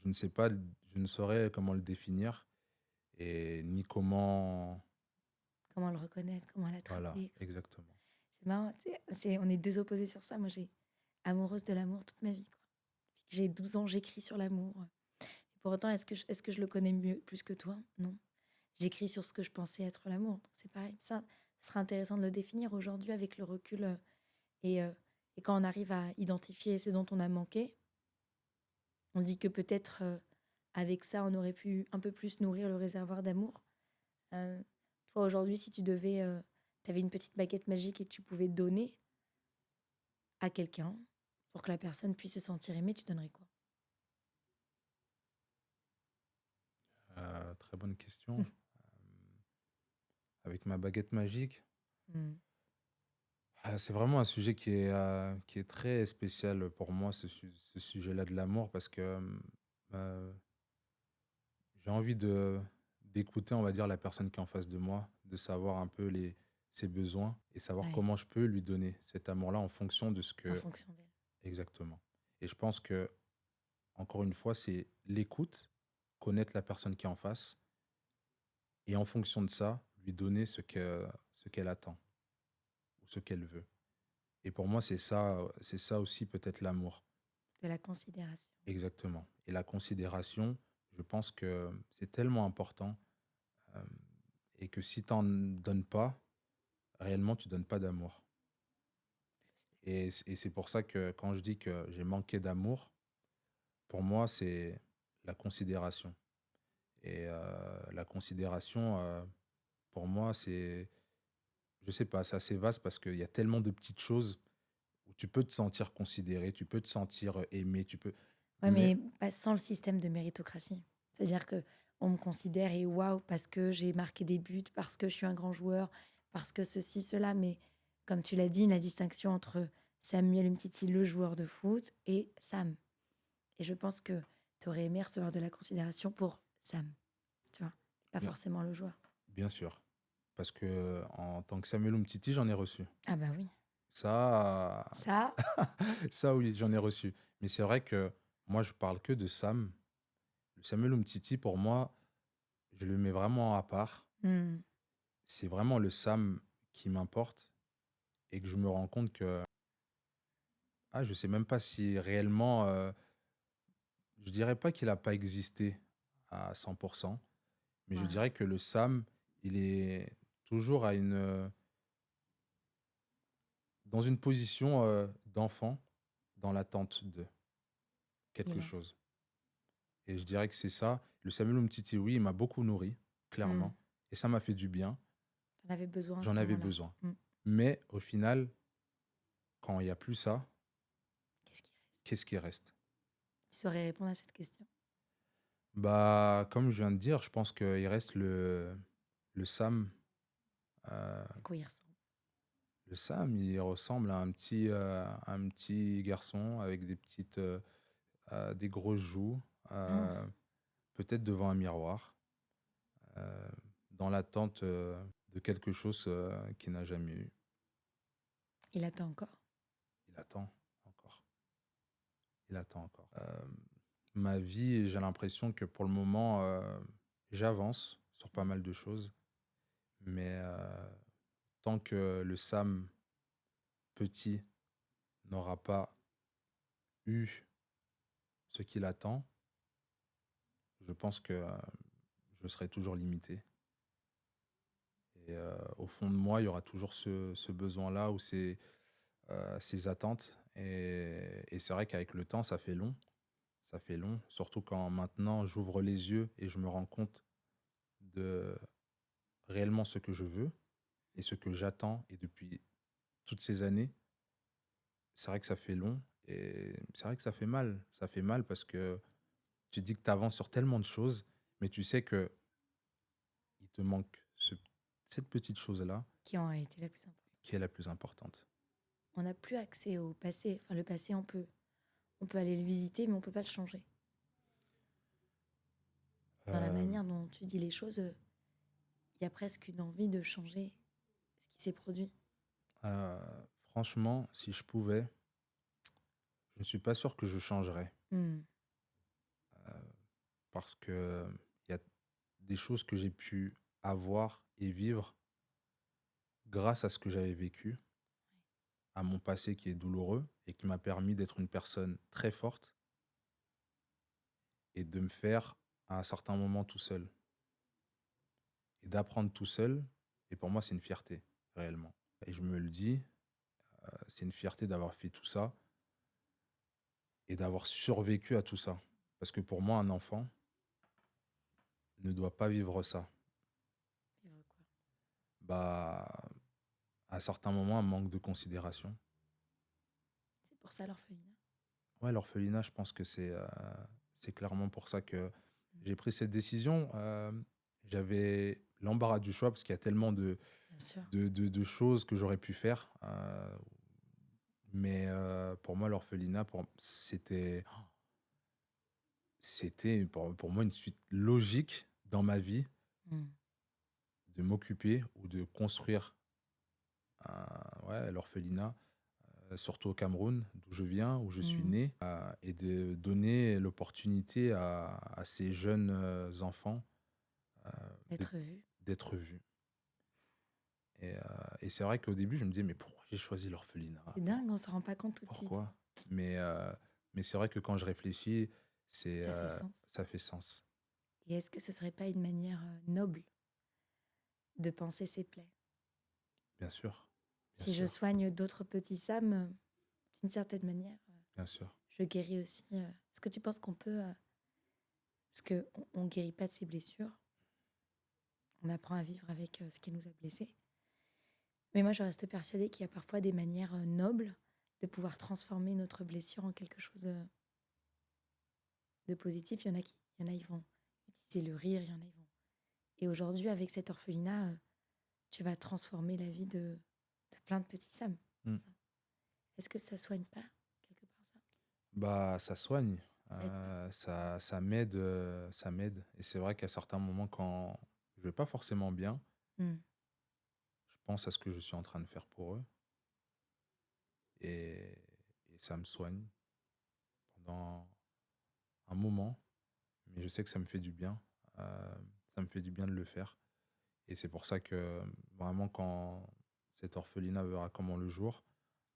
ne sais pas, je ne saurais comment le définir et ni comment. Comment le reconnaître? Comment Voilà, l'attraper? exactement. C'est marrant, tu sais, on est deux opposés sur ça. Moi, j'ai amoureuse de l'amour toute ma vie, quoi. Depuis que j'ai 12 ans, j'écris sur l'amour. Et pour autant, est-ce que je le connais mieux, plus que toi? Non. J'écris sur ce que je pensais être l'amour. Donc c'est pareil. Ça, ce serait intéressant de le définir aujourd'hui avec le recul. Et, euh, et quand on arrive à identifier ce dont on a manqué, on se dit que peut-être avec ça, on aurait pu un peu plus nourrir le réservoir d'amour. Euh, Toi, aujourd'hui, si tu devais... tu avais une petite baguette magique et tu pouvais donner à quelqu'un pour que la personne puisse se sentir aimée, tu donnerais quoi? Très bonne question. Avec ma baguette magique, Hmm. c'est vraiment un sujet qui est très spécial pour moi, ce sujet-là de l'amour, parce que euh, j'ai envie d'écouter, on va dire, la personne qui est en face de moi, de savoir un peu ses besoins et savoir Ouais, comment je peux lui donner cet amour-là en fonction de ce en que... fonction d'elle. Exactement. Et je pense que, encore une fois, c'est l'écoute, connaître la personne qui est en face et en fonction de ça, lui donner ce qu'elle attend ou ce qu'elle veut. Et pour moi, c'est ça aussi peut-être l'amour. De la considération. Exactement. Et la considération, je pense que c'est tellement important euh, et que si tu n'en donnes pas, réellement, tu donnes pas d'amour. Et c'est pour ça que quand je dis que j'ai manqué d'amour, pour moi, c'est la considération. Et la considération, pour moi, c'est, je sais pas, c'est assez vaste parce qu'il y a tellement de petites choses où tu peux te sentir considéré, tu peux te sentir aimé, tu peux. Ouais, Mais mais pas sans le système de méritocratie. C'est-à-dire que on me considère et waouh parce que j'ai marqué des buts, parce que je suis un grand joueur, parce que ceci, cela. Mais comme tu l'as dit, la distinction entre Samuel Umtiti, le joueur de foot, et Sam. Et je pense que tu aurais aimé recevoir de la considération pour Sam, tu vois, pas bien, forcément le joueur. bien sûr, parce que en tant que Samuel Umtiti, j'en ai reçu. Ah bah oui. Ça, Ça, ça oui, j'en ai reçu. Mais c'est vrai que moi, je parle que de Sam. Le Samuel Umtiti, pour moi, je le mets vraiment à part. hmm, C'est vraiment le Sam qui m'importe et que je me rends compte que je sais même pas si réellement, je dirais pas qu'il a pas existé à 100%, mais je voilà. dirais que le Sam, il est toujours dans une position d'enfant, dans l'attente de Il quelque est. chose. Et je dirais que c'est ça. Le Samuel Umtiti, oui, il m'a beaucoup nourri, Hmm. clairement. Et ça m'a fait du bien. T'en avais besoin à ce J'en avais moment-là. besoin. Hmm. Mais au final, quand il n'y a plus ça, Qu'est-ce qui reste? qu'est-ce qui reste? Tu saurais répondre à cette question? Bah, comme je viens de dire, je pense qu'il reste le Sam. euh, À quoi il ressemble? le Sam, il ressemble à un petit garçon avec des grosses joues, Hmm. euh, peut-être devant un miroir, euh, dans l'attente de quelque chose qu'il n'a jamais eu. Il attend encore. Il attend encore. Il attend encore. Ma vie, j'ai l'impression que pour le moment, j'avance sur pas mal de choses, mais tant que le Sam petit n'aura pas eu ce qu'il attend, je pense que je serai toujours limité. Et au fond de moi, il y aura toujours ce besoin-là ou ces attentes. Et c'est vrai qu'avec le temps, ça fait long. Ça fait long, surtout quand maintenant j'ouvre les yeux et je me rends compte de réellement ce que je veux et ce que j'attends. Et depuis toutes ces années, c'est vrai que ça fait long et c'est vrai que ça fait mal. Ça fait mal parce que tu dis que tu avances sur tellement de choses, mais tu sais que il te manque cette petite chose-là Qui est en réalité la plus importante. qui est la plus importante. On n'a plus accès au passé. Enfin, le passé, on peut aller le visiter, mais on peut pas le changer. Dans la Euh, manière dont tu dis les choses, il y a presque une envie de changer ce qui s'est produit. euh, franchement, si je pouvais, je ne suis pas sûr que je changerais Hmm. parce que il y a des choses que j'ai pu avoir et vivre grâce à ce que j'avais vécu, à mon passé qui est douloureux et qui m'a permis d'être une personne très forte et de me faire à un certain moment tout seul et d'apprendre tout seul. Et pour moi, c'est une fierté, réellement. Et je me le dis, c'est une fierté d'avoir fait tout ça et d'avoir survécu à tout ça. Parce que pour moi, un enfant ne doit pas vivre ça. Vivre quoi? Bah, à certains moments, un manque de considération. C'est pour ça l'orphelinat. Ouais, l'orphelinat, je pense que c'est clairement pour ça que j'ai pris cette décision. J'avais l'embarras du choix parce qu'il y a tellement Bien sûr. de choses que j'aurais pu faire. Mais pour moi, l'orphelinat, c'était pour moi une suite logique dans ma vie Hmm. de m'occuper ou de construire ouais, l'orphelinat, surtout au Cameroun, d'où je viens, où je suis Hmm. né, et de donner l'opportunité à ces jeunes enfants euh, d'être D'être vu. d'être vus. Et, euh, et c'est vrai qu'au début, je me disais, mais pourquoi j'ai choisi l'orphelinat? C'est dingue, on se rend pas compte tout de suite. Pourquoi? Mais c'est vrai que quand je réfléchis, Ça fait sens. ça fait sens. Et est-ce que ce serait pas une manière noble de penser ses plaies? Bien sûr, bien Si je sûr, soigne d'autres petits Sam, d'une certaine manière, bien sûr. je guéris aussi. Est-ce que tu penses qu'on peut Parce qu'on ne guérit pas de ses blessures. On apprend à vivre avec ce qui nous a blessés. Mais moi, je reste persuadée qu'il y a parfois des manières nobles de pouvoir transformer notre blessure en quelque chose de positif. Il y en a, ils vont utiliser le rire, il y en a, ils vont. Et aujourd'hui, avec cet orphelinat, tu vas transformer la vie de plein de petits Sam. Mm. Est-ce que ça soigne pas quelque part ça? Bah, ça soigne. Ça aide pas. Ça m'aide, ça m'aide. Et c'est vrai qu'à certains moments, quand je vais pas forcément bien, Mm. je pense à ce que je suis en train de faire pour eux et, et ça me soigne pendant un moment. Mais je sais que ça me fait du bien. Euh, Ça me fait du bien de le faire. Et c'est pour ça que vraiment, quand cet orphelinat verra comment le jour,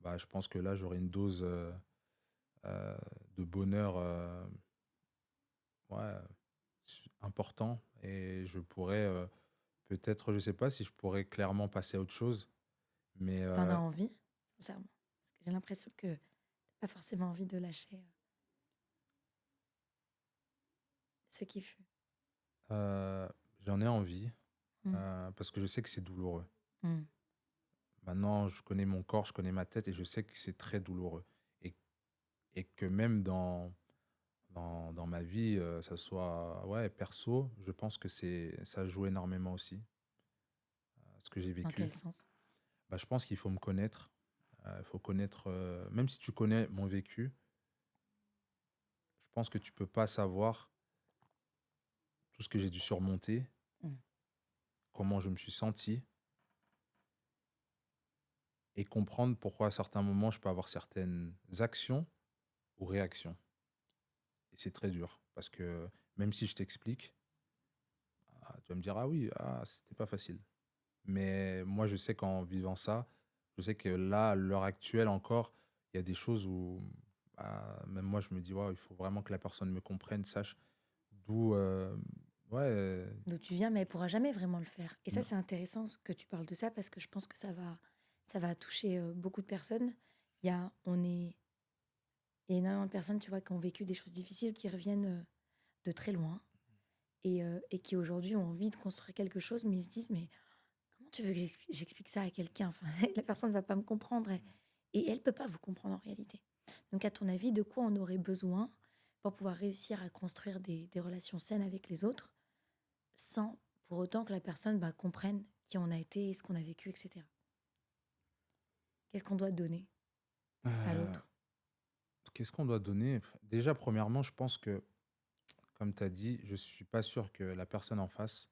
bah, je pense que là, j'aurai une dose euh, de bonheur ouais, important. Et je pourrais peut-être, je sais pas si je pourrais clairement passer à autre chose. Mais T'en as envie, sincèrement? Parce que j'ai l'impression que t'as pas forcément envie de lâcher ce qui fut. euh, j'en ai envie Mm. parce que je sais que c'est douloureux. Mm. Maintenant, je connais mon corps, je connais ma tête et je sais que c'est très douloureux. Et, et que même dans ma vie, ça soit ouais, perso, je pense que ça joue énormément aussi, ce que j'ai Dans vécu. quel sens? Bah, je pense qu'il faut me connaître. Il faut connaître, même si tu connais mon vécu, je pense que tu peux pas savoir tout ce que j'ai dû surmonter, Mm. comment je me suis senti et comprendre pourquoi à certains moments je peux avoir certaines actions ou réactions. Et c'est très dur parce que même si je t'explique, tu vas me dire ah oui, ah, c'était pas facile. Mais moi, je sais qu'en vivant ça, je sais que là, à l'heure actuelle encore, il y a des choses où bah, même moi, je me dis, ouais, il faut vraiment que la personne me comprenne, sache d'où. Ouais. D'où tu viens, mais elle pourra jamais vraiment le faire. Et ça, Non. c'est intéressant que tu parles de ça parce que je pense que ça va toucher beaucoup de personnes. Il y a énormément de personnes, tu vois, qui ont vécu des choses difficiles, qui reviennent de très loin et qui aujourd'hui ont envie de construire quelque chose, mais ils se disent, mais comment tu veux que j'explique ça à quelqu'un? Enfin, la personne ne va pas me comprendre et elle ne peut pas vous comprendre en réalité. Donc, à ton avis, de quoi on aurait besoin pour pouvoir réussir à construire des relations saines avec les autres sans pour autant que la personne comprenne qui on a été, ce qu'on a vécu, etc. Qu'est-ce qu'on doit donner à Euh, l'autre? Qu'est-ce qu'on doit donner? Déjà, premièrement, je pense que, comme tu as dit, je suis pas sûr que la personne en face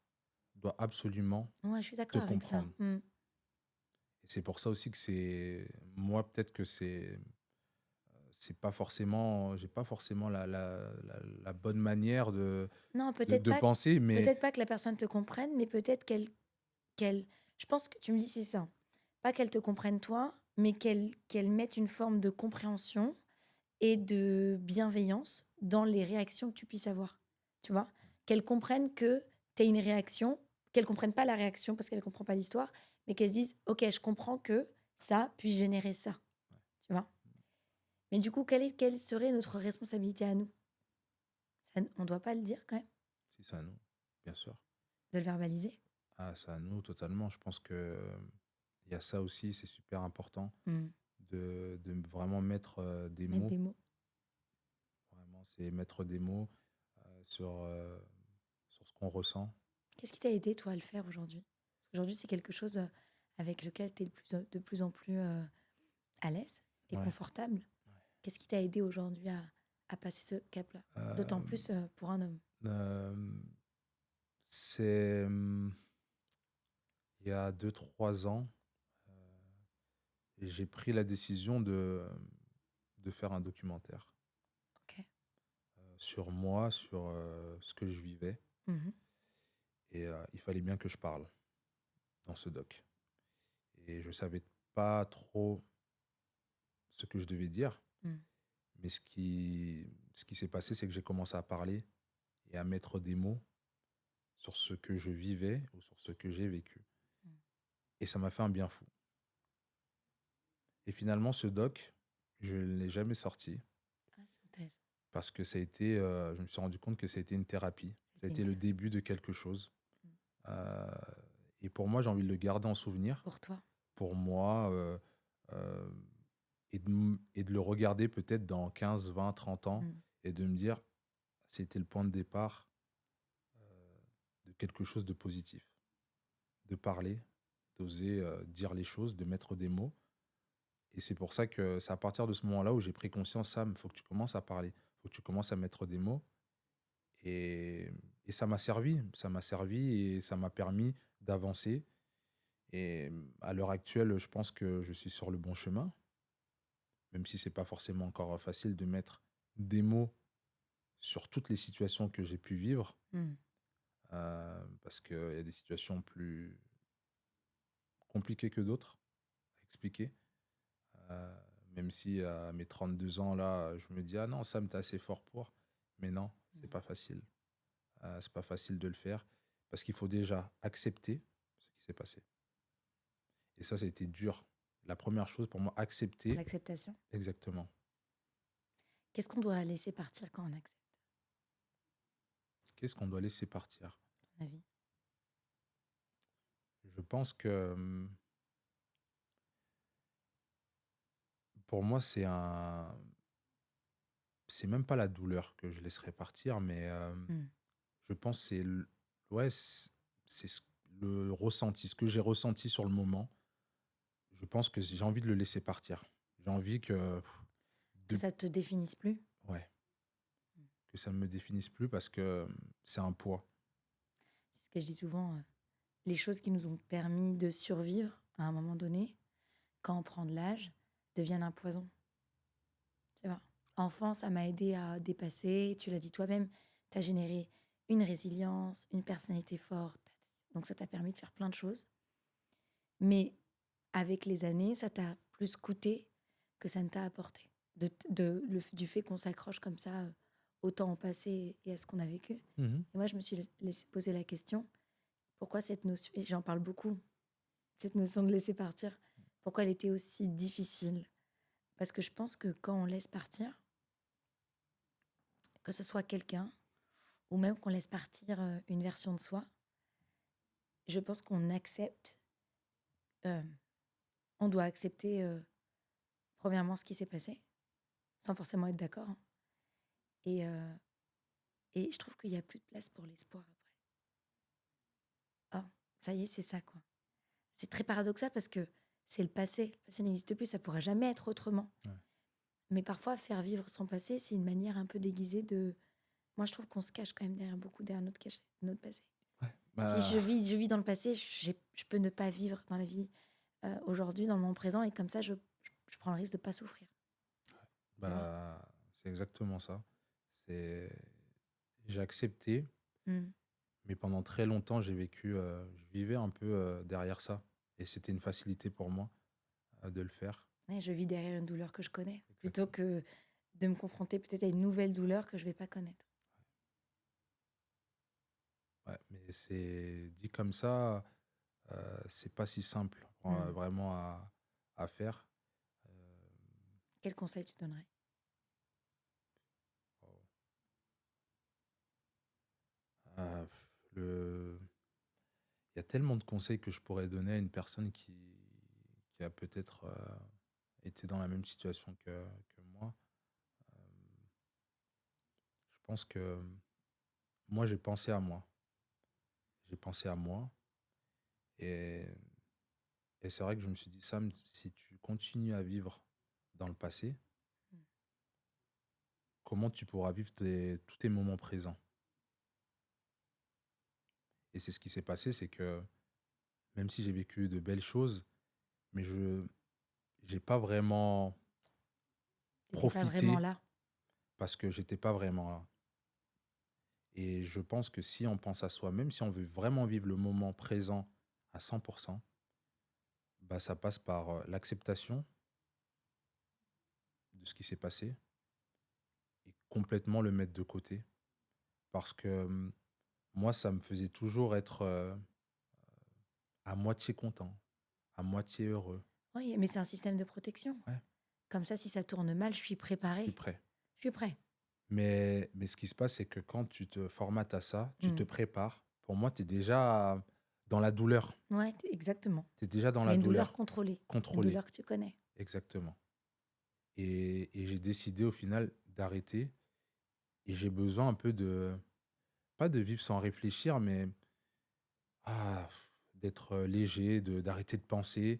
doit absolument Ouais, je suis te d'accord avec ça. comprendre. Et c'est pour ça aussi que c'est. Moi, peut-être que c'est pas forcément, j'ai pas forcément la bonne manière Non, de penser, mais peut-être pas que la personne te comprenne, mais peut-être qu'elle, je pense que tu me dis c'est ça. Pas qu'elle te comprenne toi, mais qu'elle mette une forme de compréhension et de bienveillance dans les réactions que tu puisses avoir. Tu vois? Qu'elle comprenne que tu as une réaction, qu'elle comprenne pas la réaction parce qu'elle comprend pas l'histoire, mais qu'elle se dise OK, je comprends que ça puisse générer ça. Tu vois? Mais du coup, quelle serait notre responsabilité à nous? On doit pas le dire quand même, si c'est à nous, bien sûr. de le verbaliser. Ah, c'est à nous totalement. Je pense que il y a ça aussi, c'est super important Mm. de vraiment mettre des Mettre mots. des mots. Vraiment, c'est mettre des mots sur ce qu'on ressent. Qu'est-ce qui t'a aidé, toi, à le faire aujourd'hui? Parce qu'aujourd'hui, c'est quelque chose avec lequel tu es de plus en plus à l'aise et Ouais. confortable. Qu'est-ce qui t'a aidé aujourd'hui à passer ce cap-là? D'autant Euh, plus pour un homme. euh, c'est il y a 2 3 ans, j'ai pris la décision de faire un documentaire Ok. sur moi, sur ce que je vivais. Mhm. Et il fallait bien que je parle dans ce doc. Et je savais pas trop ce que je devais dire. Mm. Mais ce qui s'est passé, c'est que j'ai commencé à parler et à mettre des mots sur ce que je vivais ou sur ce que j'ai vécu. Mm. Et ça m'a fait un bien fou. Et finalement, ce doc, je ne l'ai jamais sorti Ah, c'est intéressant. parce que je me suis rendu compte que ça a été une thérapie. Ça a C'était une été le thérapie. début de quelque chose. Mmh. Euh, et pour moi, j'ai envie de le garder en souvenir. Pour toi? Pour moi, euh, et de le regarder peut-être dans 15, 20, 30 ans Mmh. et de me dire, c'était le point de départ de quelque chose de positif. De parler, d'oser dire les choses, de mettre des mots. Et c'est pour ça que c'est à partir de ce moment-là où j'ai pris conscience, Sam, il faut que tu commences à parler, il faut que tu commences à mettre des mots. Et, et ça m'a servi, et ça m'a permis d'avancer. Et à l'heure actuelle, je pense que je suis sur le bon chemin, même si c'est pas forcément encore facile de mettre des mots sur toutes les situations que j'ai pu vivre, Mmh. parce qu'il y a des situations plus compliquées que d'autres à expliquer. Euh, Même si à mes 32 ans, là, je me dis, ah non, Sam, t'es assez fort pour. Mais non, c'est Mmh. pas facile. C'est pas facile de le faire parce qu'il faut déjà accepter ce qui s'est passé. Et ça a été dur. La première chose pour moi, accepter. L'acceptation. Exactement. Qu'est-ce qu'on doit laisser partir quand on accepte, Qu'est-ce qu'on doit laisser partir? à ton avis? Je pense que pour moi, c'est même pas la douleur que je laisserai partir, mais Mmh. je pense que ouais, le ressenti, ce que j'ai ressenti sur le moment. Je pense que j'ai envie de le laisser partir. J'ai envie Que de, ça te définisse plus? ouais, Mmh. que ça ne me définisse plus parce que c'est un poids. C'est ce que je dis souvent, les choses qui nous ont permis de survivre à un moment donné, quand on prend de l'âge, deviennent un poison, tu vois? Enfant, ça m'a aidé à dépasser, tu l'as dit toi-même, tu as généré une résilience, une personnalité forte, donc ça t'a permis de faire plein de choses. Mais avec les années, ça t'a plus coûté que ça ne t'a apporté. Du fait qu'on s'accroche comme ça au temps passé et à ce qu'on a vécu. Mhm. Et moi, je me suis laissé poser la question, pourquoi cette notion, et j'en parle beaucoup, cette notion de laisser partir, pourquoi elle était aussi difficile? Parce que je pense que quand on laisse partir, que ce soit quelqu'un, ou même qu'on laisse partir une version de soi, je pense qu'on accepte, euh, on doit accepter premièrement ce qui s'est passé, sans forcément être d'accord, hein. Et, et je trouve qu'il n'y a plus de place pour l'espoir après. Ah, ça y est, c'est ça, quoi. C'est très paradoxal parce que c'est le passé. Le passé n'existe plus, ça pourra jamais être autrement. Ouais. Mais parfois, faire vivre son passé, c'est une manière un peu déguisée de... Moi, je trouve qu'on se cache quand même derrière notre passé. Ouais. Si Bah, je vis dans le passé, je peux ne pas vivre dans la vie aujourd'hui, dans le moment présent, et comme ça, je prends le risque de ne pas souffrir. Tu vois? c'est exactement ça. C'est, j'ai accepté, Mm. mais pendant très longtemps, je vivais un peu derrière ça. Et c'était une facilité pour moi de le faire. Ouais, je vis derrière une douleur que je connais, plutôt Exactement. que de me confronter peut-être à une nouvelle douleur que je ne vais pas connaître. Ouais, mais c'est dit comme ça, c'est pas si simple Mm. vraiment à faire. Euh, Quel conseil tu donnerais? euh, le... Il y a tellement de conseils que je pourrais donner à une personne qui a peut-être été dans la même situation que moi. Euh, je pense que moi, j'ai pensé à moi. J'ai pensé à moi. Et, et c'est vrai que je me suis dit, Sam, si tu continues à vivre dans le passé, Mm. comment tu pourras vivre tous tes moments présents? Et c'est ce qui s'est passé, c'est que même si j'ai vécu de belles choses, mais je j'ai pas vraiment T'étais pas vraiment profité là. parce que j'étais pas vraiment là. Et je pense que si on pense à soi, même si on veut vraiment vivre le moment présent à 100%, bah ça passe par l'acceptation de ce qui s'est passé et complètement le mettre de côté. Parce que moi, ça me faisait toujours être à moitié content, à moitié heureux. Oui, mais c'est un système de protection. Ouais, Comme ça, si ça tourne mal, je suis je suis préparée. prêt. Je suis prêt. Mais ce qui se passe, c'est que quand tu te formates à ça, tu te Mm. prépares. Pour moi, tu es déjà dans la douleur. Ouais, exactement. Tu es déjà dans Mais la une douleur douleur, contrôlée, une contrôlée. douleur que tu connais. Exactement. Et j'ai décidé au final d'arrêter. Et j'ai besoin un peu pas de vivre sans réfléchir, mais ah, d'être léger, d'arrêter de penser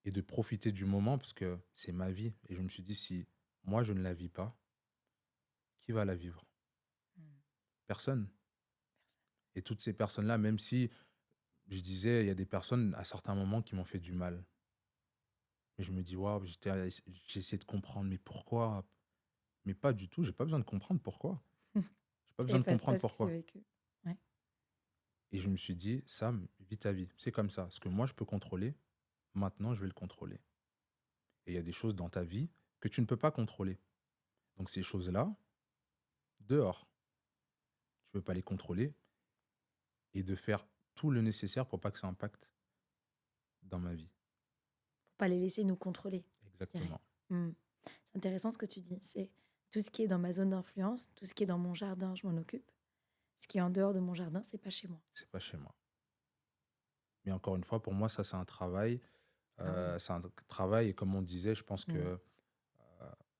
et de profiter du moment parce que c'est ma vie. Et je me suis dit, si moi je ne la vis pas, qui va la vivre? Mm. Personne. Et toutes ces personnes-là, même si je disais, il y a des personnes à certains moments qui m'ont fait du mal. Mais je me dis, waouh, j'ai essayé de comprendre, mais pourquoi? Mais pas du tout, j'ai pas besoin de comprendre pourquoi. J'ai pas Ça besoin de efface pas comprendre ce qui s'est pourquoi. vécu. Ouais. Et je me suis dit, Sam, vis ta vie. C'est comme ça. Ce que moi je peux contrôler, maintenant je vais le contrôler. Et il y a des choses dans ta vie que tu ne peux pas contrôler. Donc ces choses-là, dehors, tu peux pas les contrôler et de faire tout le nécessaire pour pas que ça impacte dans ma vie. Faut pas les laisser nous contrôler, je dirais. Exactement. Mm. C'est intéressant ce que tu dis. C'est tout ce qui est dans ma zone d'influence, tout ce qui est dans mon jardin, je m'en occupe. Ce qui est en dehors de mon jardin, c'est pas chez moi. C'est pas chez moi. Mais encore une fois, pour moi, ça, c'est un travail. Ah oui. C'est un travail, et comme on disait, je pense que Mm.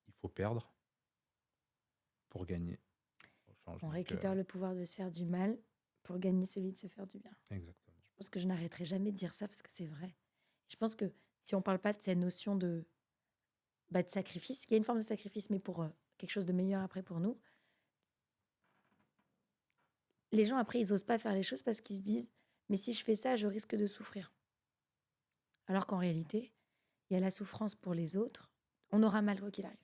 il faut perdre pour gagner. On change. On Donc, récupère le pouvoir de se faire du mal pour gagner celui de se faire du bien. exactement. Je pense que je n'arrêterai jamais de dire ça parce que c'est vrai. Je pense que si on parle pas de cette notion de sacrifice, il y a une forme de sacrifice, mais pour quelque chose de meilleur après pour nous, les gens après, ils osent pas faire les choses parce qu'ils se disent, mais si je fais ça, je risque de souffrir. Alors qu'en réalité, il y a la souffrance pour les autres. On aura mal quoi qu'il arrive.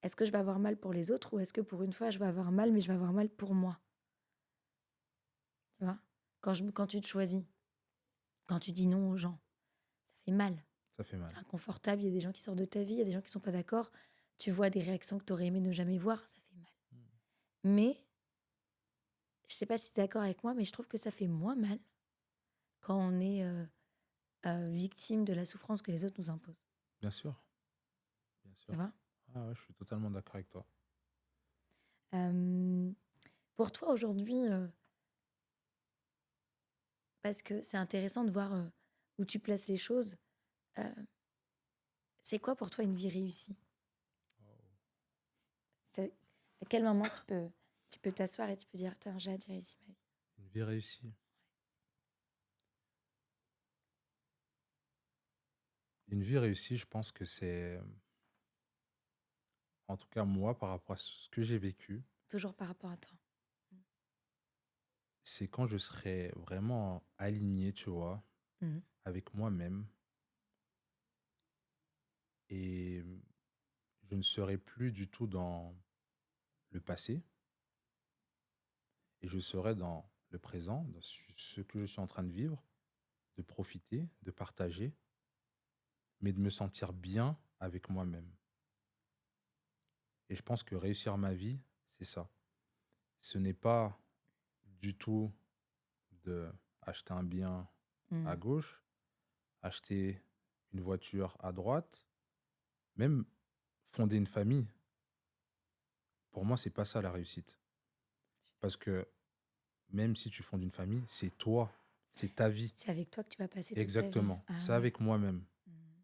Est-ce que je vais avoir mal pour les autres ou est-ce que pour une fois, je vais avoir mal, mais je vais avoir mal pour moi? Tu vois? Quand tu te choisis, quand tu dis non aux gens, ça fait mal. Ça fait mal. C'est inconfortable. Il y a des gens qui sortent de ta vie, il y a des gens qui sont pas d'accord. Tu vois des réactions que tu aurais aimé ne jamais voir, ça fait mal. Mais, je sais pas si tu es d'accord avec moi, mais je trouve que ça fait moins mal quand on est victime de la souffrance que les autres nous imposent. Bien sûr. Bien Tu sûr. vois? Ah ouais, je suis totalement d'accord avec toi. Euh, pour toi aujourd'hui, parce que c'est intéressant de voir où tu places les choses, euh, c'est quoi pour toi une vie réussie? À quel moment tu peux t'asseoir et tu peux dire, tiens, j'ai réussi ma vie? Une vie réussie. Une vie réussie, je pense que c'est, en tout cas moi, par rapport à ce que j'ai vécu, Toujours par rapport à toi. c'est quand je serai vraiment aligné, tu vois, Mhm. avec moi-même et je ne serai plus du tout dans le passé et je serai dans le présent, dans ce que je suis en train de vivre, de profiter, de partager, mais de me sentir bien avec moi-même. Et je pense que réussir ma vie, c'est ça. Ce n'est pas du tout de acheter un bien à Mhm. gauche, acheter une voiture à droite, même fonder une famille. Pour moi, c'est pas ça la réussite. Parce que même si tu fondes une famille, c'est toi, c'est ta vie. C'est avec toi que tu vas passer toute ta vie. Exactement. Ah C'est ouais. avec moi-même. Mhm.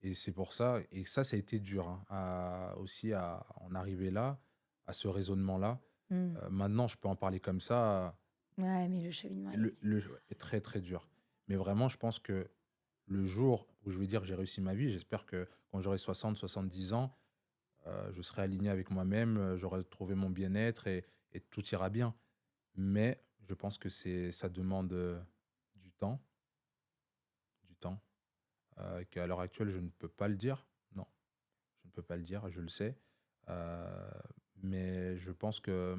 Et c'est pour ça, et ça a été dur, hein, aussi à en arriver là, à ce raisonnement-là. Mhm. Maintenant, je peux en parler comme ça. Ouais, mais le cheminement, il est dur. Est très, très dur. Mais vraiment, je pense que le jour où je vais dire que j'ai réussi ma vie, j'espère que quand j'aurai 60, 70 ans, je serai aligné avec moi-même, j'aurai trouvé mon bien-être et tout ira bien. Mais je pense que ça demande du temps, du temps, qu'à l'heure actuelle, je ne peux pas le dire. Non, je ne peux pas le dire, je le sais. Euh, mais je pense que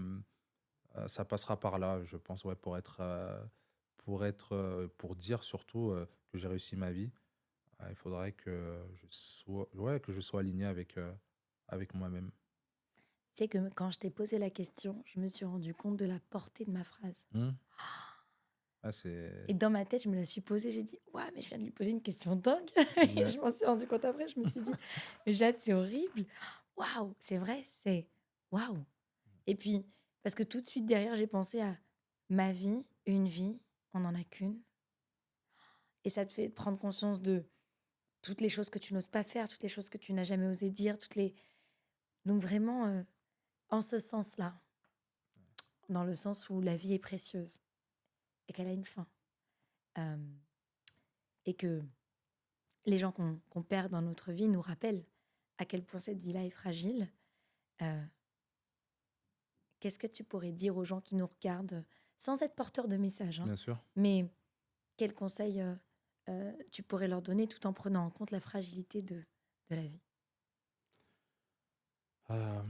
ça passera par là, je pense, ouais, pour dire surtout que j'ai réussi ma vie. Il faudrait que que je sois aligné avec moi-même. Tu sais que quand je t'ai posé la question, je me suis rendu compte de la portée de ma phrase. Hmm. Ah, Et dans ma tête, je me la suis posée. J'ai dit, ouais, mais je viens de lui poser une question dingue. Et Ouais. je m'en suis rendu compte après. Je me suis dit, mais Jade, c'est horrible. Waouh, c'est vrai, c'est waouh! Et puis, parce que tout de suite derrière, j'ai pensé à ma vie, une vie, on n'en a qu'une. Et ça te fait prendre conscience de toutes les choses que tu n'oses pas faire, toutes les choses que tu n'as jamais osé dire, toutes les... Donc vraiment, en ce sens-là, dans le sens où la vie est précieuse et qu'elle a une fin. Euh, et que les gens qu'on perd dans notre vie nous rappellent à quel point cette vie-là est fragile. Euh, Qu'est-ce que tu pourrais dire aux gens qui nous regardent, sans être porteur de message, hein, Bien sûr. mais quels conseils tu pourrais leur donner tout en prenant en compte la fragilité de la vie? Euh,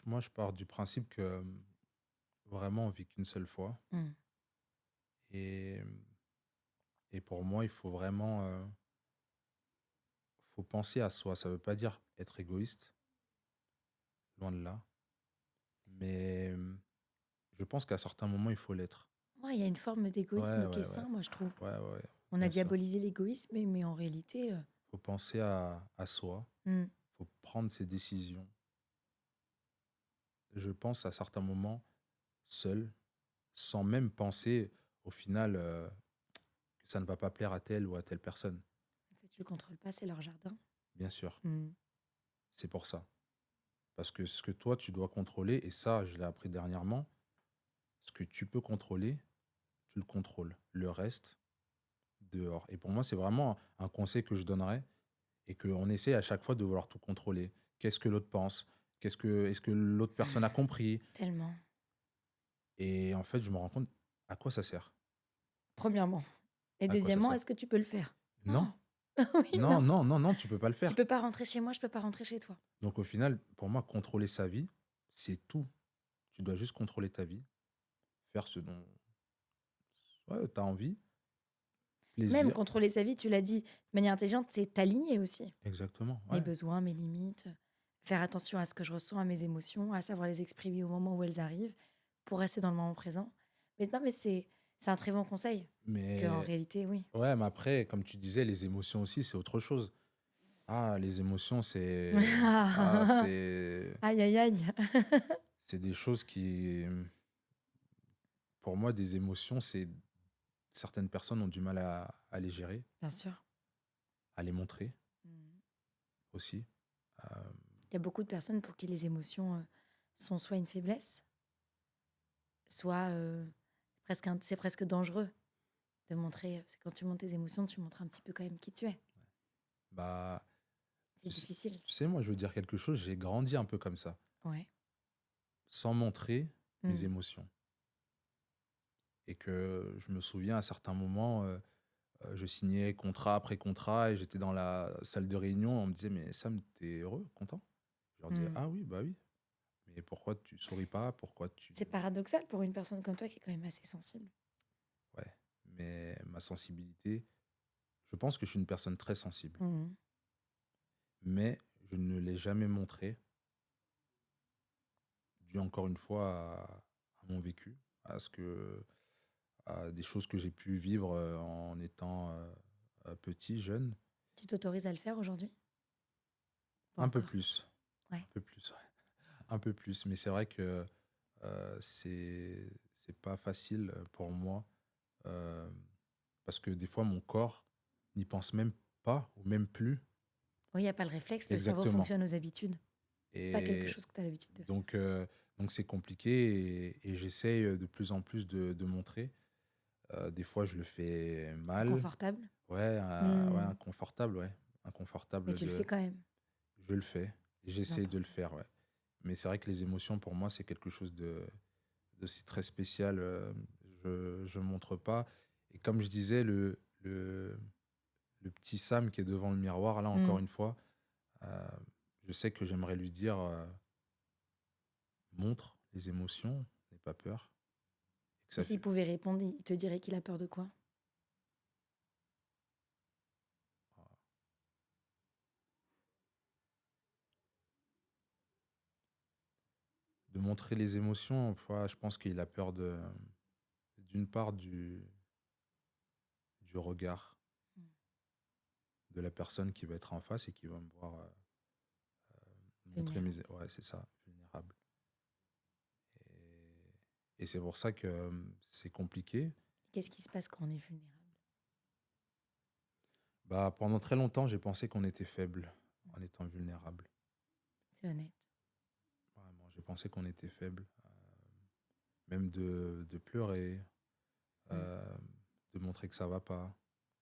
Moi, je pars du principe que vraiment, on vit qu'une seule fois. Mm. Et, et pour moi, il faut vraiment faut penser à soi. Ça ne veut pas dire être égoïste, loin de là. Mais je pense qu'à certains moments, il faut l'être. Ouais, il y a une forme Ouais, d'égoïsme qui est ouais, ouais. sain, moi, je trouve. Ouais, ouais, On a bien sûr. diabolisé l'égoïsme, mais en réalité... Faut penser à soi. mm. Faut prendre ses décisions. Je pense à certains moments seul, sans même penser au final que ça ne va pas plaire à telle ou à telle personne. Si tu le contrôles pas, c'est leur jardin. Bien sûr, Mm. c'est pour ça. Parce que ce que toi, tu dois contrôler, et ça, je l'ai appris dernièrement, ce que tu peux contrôler, tu le contrôles. Le reste, dehors. Et pour moi, c'est vraiment un conseil que je donnerais et qu'on essaie à chaque fois de vouloir tout contrôler. Qu'est-ce que l'autre pense? Est-ce que l'autre personne a compris? Tellement. Et en fait, je me rends compte à quoi ça sert. Premièrement. Et À quoi ça deuxièmement, sert? est-ce que tu peux le faire? Non, Oui, non, non. non, non, non, tu peux pas le Tu faire. peux pas rentrer chez moi, je peux pas rentrer chez toi. Donc au final, pour moi, contrôler sa vie, c'est tout. Tu dois juste contrôler ta vie, faire ce dont tu as envie, Même plaisir. contrôler sa vie, tu l'as dit de manière intelligente, c'est t'aligner aussi. Exactement, Mes ouais. besoins, mes limites, faire attention à ce que je ressens, à mes émotions, à savoir les exprimer au moment où elles arrivent pour rester dans le moment présent. Mais non, mais c'est un très bon conseil. Parce qu'en Mais réalité, oui. ouais, mais après, comme tu disais, les émotions aussi, c'est autre chose. Ah, les émotions, Aïe, aïe, aïe. c'est des choses qui, pour moi, des émotions, c'est certaines personnes ont du mal à les gérer, Bien sûr. à les montrer Mm. aussi. Euh, Il y a beaucoup de personnes pour qui les émotions sont soit une faiblesse, soit c'est presque dangereux de montrer. Parce que quand tu montres tes émotions, tu montres un petit peu quand même qui tu es. bah, C'est difficile. tu sais, moi, je veux dire quelque chose, j'ai grandi un peu comme ça, Ouais. sans montrer mes Mm. émotions. Et que je me souviens à certains moments, je signais contrat après contrat et j'étais dans la salle de réunion, on me disait, mais Sam, t'es heureux, content? Je leur disais, Mm. ah oui, bah oui. Mais pourquoi tu souris pas? Pourquoi tu... C'est paradoxal pour une personne comme toi qui est quand même assez sensible. Ouais, mais ma sensibilité, je pense que je suis une personne très sensible, Mm. mais je ne l'ai jamais montré, dû encore une fois à mon vécu, à des choses que j'ai pu vivre en étant petit, jeune. Tu t'autorises à le faire aujourd'hui? Pas Un peu encore. plus, Ouais. un peu plus, ouais. Un peu plus, mais c'est vrai que c'est pas facile pour moi euh, parce que des fois mon corps n'y pense même pas ou même plus. Oui, il n'y a pas le réflexe, le cerveau Exactement. fonctionne aux habitudes. C'est pas quelque Et chose que tu as l'habitude de faire. donc c'est compliqué et j'essaye de plus en plus de montrer. Des fois je le fais mal, Inconfortable. ouais, ouais, Mm. inconfortable, ouais, Mais inconfortable tu le fais de, quand même. je le fais, et C'est plus j'essaie de le important. faire, ouais. Mais c'est vrai que les émotions pour moi c'est quelque chose de si très spécial. Je ne montre pas. Et comme je disais, le petit Sam qui est devant le miroir, là, encore Mm. une fois, euh, je sais que j'aimerais lui dire montre les émotions, n'aie pas peur. Et que Et ça s'il fait. pouvait répondre, il te dirait qu'il a peur de quoi? De montrer les émotions, enfin, je pense qu'il a peur d'une part du regard Mm. de la personne qui va être en face et qui va me voir montrer Vulnérable. ouais, c'est ça, vulnérable. Et c'est pour ça que c'est compliqué. Qu'est-ce qui se passe quand on est vulnérable? Bah, pendant très longtemps, j'ai pensé qu'on était faible en étant vulnérable. C'est honnête. Vraiment, j'ai pensé qu'on était faible. Même de pleurer, Mm. euh, de montrer que ça va pas.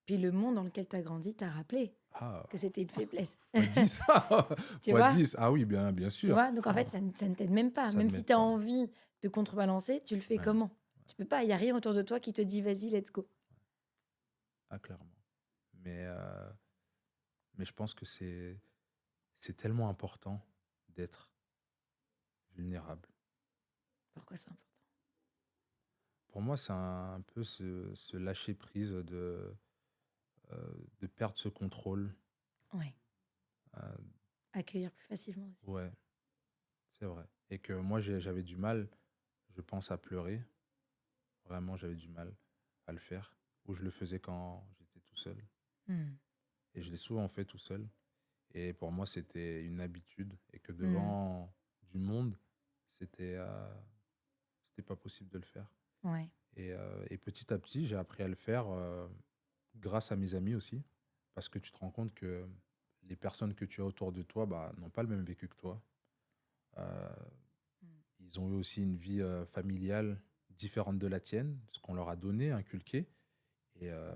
Puis le monde dans lequel tu as grandi t'a rappelé Ah, que c'était une faiblesse. fois 10. Tu Fois vois? 10. Ah oui, bien Tu sûr. vois? Donc en fait, ça ne t'aide même pas. Ça Même ne si m'aide tu as pas. envie de contrebalancer, tu le fais Ouais, comment? Tu peux pas. Il y a rien autour de toi qui te dit vas-y, let's go. ah, clairement. Mais, euh, mais je pense que c'est tellement important d'être vulnérable. Pourquoi c'est important? Pour moi, c'est un peu se lâcher prise de perdre ce contrôle. Ouais. Euh, Accueillir plus facilement aussi. ouais, c'est vrai. Et que moi, j'avais du mal, je pense, à pleurer. Vraiment, j'avais du mal à le faire. Ou je le faisais quand j'étais tout seul. Mm. Et je l'ai souvent fait tout seul. Et pour moi, c'était une habitude. Et que Mm. devant du monde, c'était c'était pas possible de le faire. Ouais. Et petit à petit, j'ai appris à le faire grâce à mes amis aussi. Parce que tu te rends compte que les personnes que tu as autour de toi bah, n'ont pas le même vécu que toi. Euh, Mm. Ils ont eu aussi une vie familiale différente de la tienne, ce qu'on leur a donné, inculqué. Et, euh,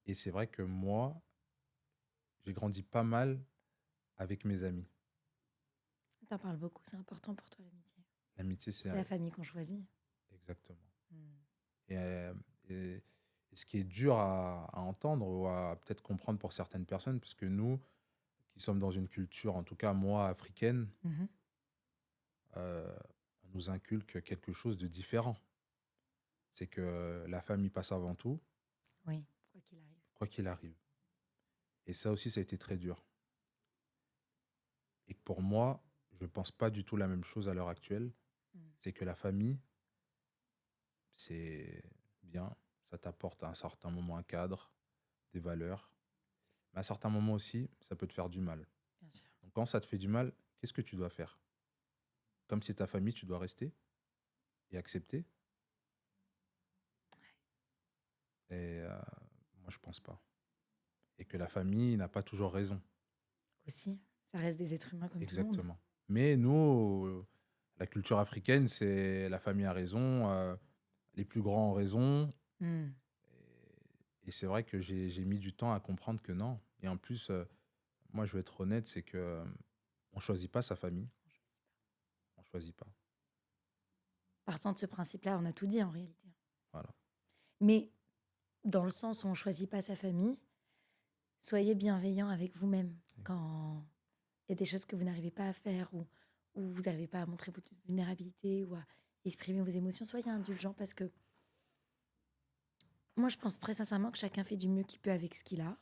et c'est vrai que moi, j'ai grandi pas mal avec mes amis. T'en parles beaucoup, c'est important pour toi l'amitié. L'amitié, c'est C'est la famille qu'on choisit. exactement. Mm. Et, euh, et- et ce qui est dur à entendre ou à peut-être comprendre pour certaines personnes, parce que nous, qui sommes dans une culture, en tout cas moi, africaine, Mhm. on nous inculque quelque chose de différent. C'est que la famille passe avant tout, Oui, quoi qu'il arrive. quoi qu'il arrive. Et ça aussi, ça a été très dur. Et que pour moi, je ne pense pas du tout la même chose à l'heure actuelle. Mm. C'est que la famille, c'est bien, ça t'apporte à un certain moment un cadre, des valeurs. Mais à un certain moment aussi, ça peut te faire du mal. Bien sûr. Donc quand ça te fait du mal, qu'est-ce que tu dois faire? Comme c'est ta famille, tu dois rester et accepter. Et moi, je pense pas. Et que la famille n'a pas toujours raison. Aussi, ça reste des êtres humains comme tout le monde. Exactement. Mais nous, la culture africaine, c'est la famille a raison, les plus grands ont raison. Mm. Et c'est vrai que j'ai mis du temps à comprendre que non. Et en plus, moi, je vais être honnête, c'est que on choisit pas sa famille. On choisit pas. Partant de ce principe-là, on a tout dit en réalité. Voilà. Mais dans le sens où on ne choisit pas sa famille, soyez bienveillant avec vous-même quand il y a des choses que vous n'arrivez pas à faire ou vous n'arrivez pas à montrer votre vulnérabilité ou à exprimer vos émotions. Soyez indulgent parce que moi, je pense très sincèrement que chacun fait du mieux qu'il peut avec ce qu'il a.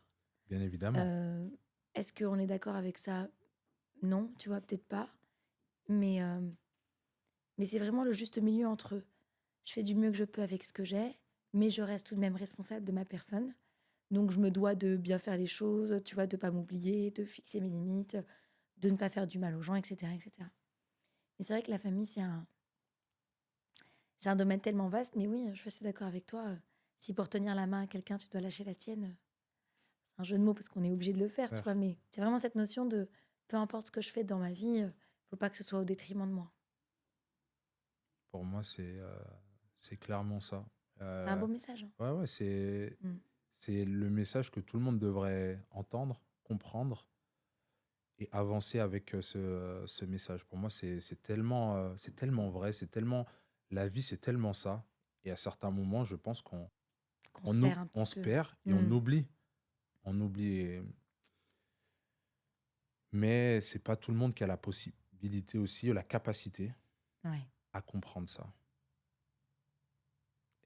Bien évidemment. Est-ce qu'on est d'accord avec ça? Non, tu vois, peut-être pas. Mais, euh, mais c'est vraiment le juste milieu entre je fais du mieux que je peux avec ce que j'ai, mais je reste tout de même responsable de ma personne. Donc, je me dois de bien faire les choses, tu vois, de pas m'oublier, de fixer mes limites, de ne pas faire du mal aux gens, etc. etc. Mais c'est vrai que la famille, c'est un domaine tellement vaste. Mais oui, je suis assez d'accord avec toi. Si pour tenir la main à quelqu'un, tu dois lâcher la tienne, c'est un jeu de mots parce qu'on est obligé de le faire, tu vois. Frère, Mais c'est vraiment cette notion de peu importe ce que je fais dans ma vie, faut pas que ce soit au détriment de moi. pour moi, c'est clairement ça. C'est un Euh, beau message, hein. ouais, ouais, Mm. c'est le message que tout le monde devrait entendre, comprendre et avancer avec ce message. Pour moi, c'est tellement vrai, c'est tellement la vie, c'est tellement ça. Et à certains moments, je pense Qu'on se perd un on petit se peu. perd et Mm. on oublie. Mais c'est pas tout le monde qui a la possibilité aussi, ou la capacité Ouais. à comprendre ça.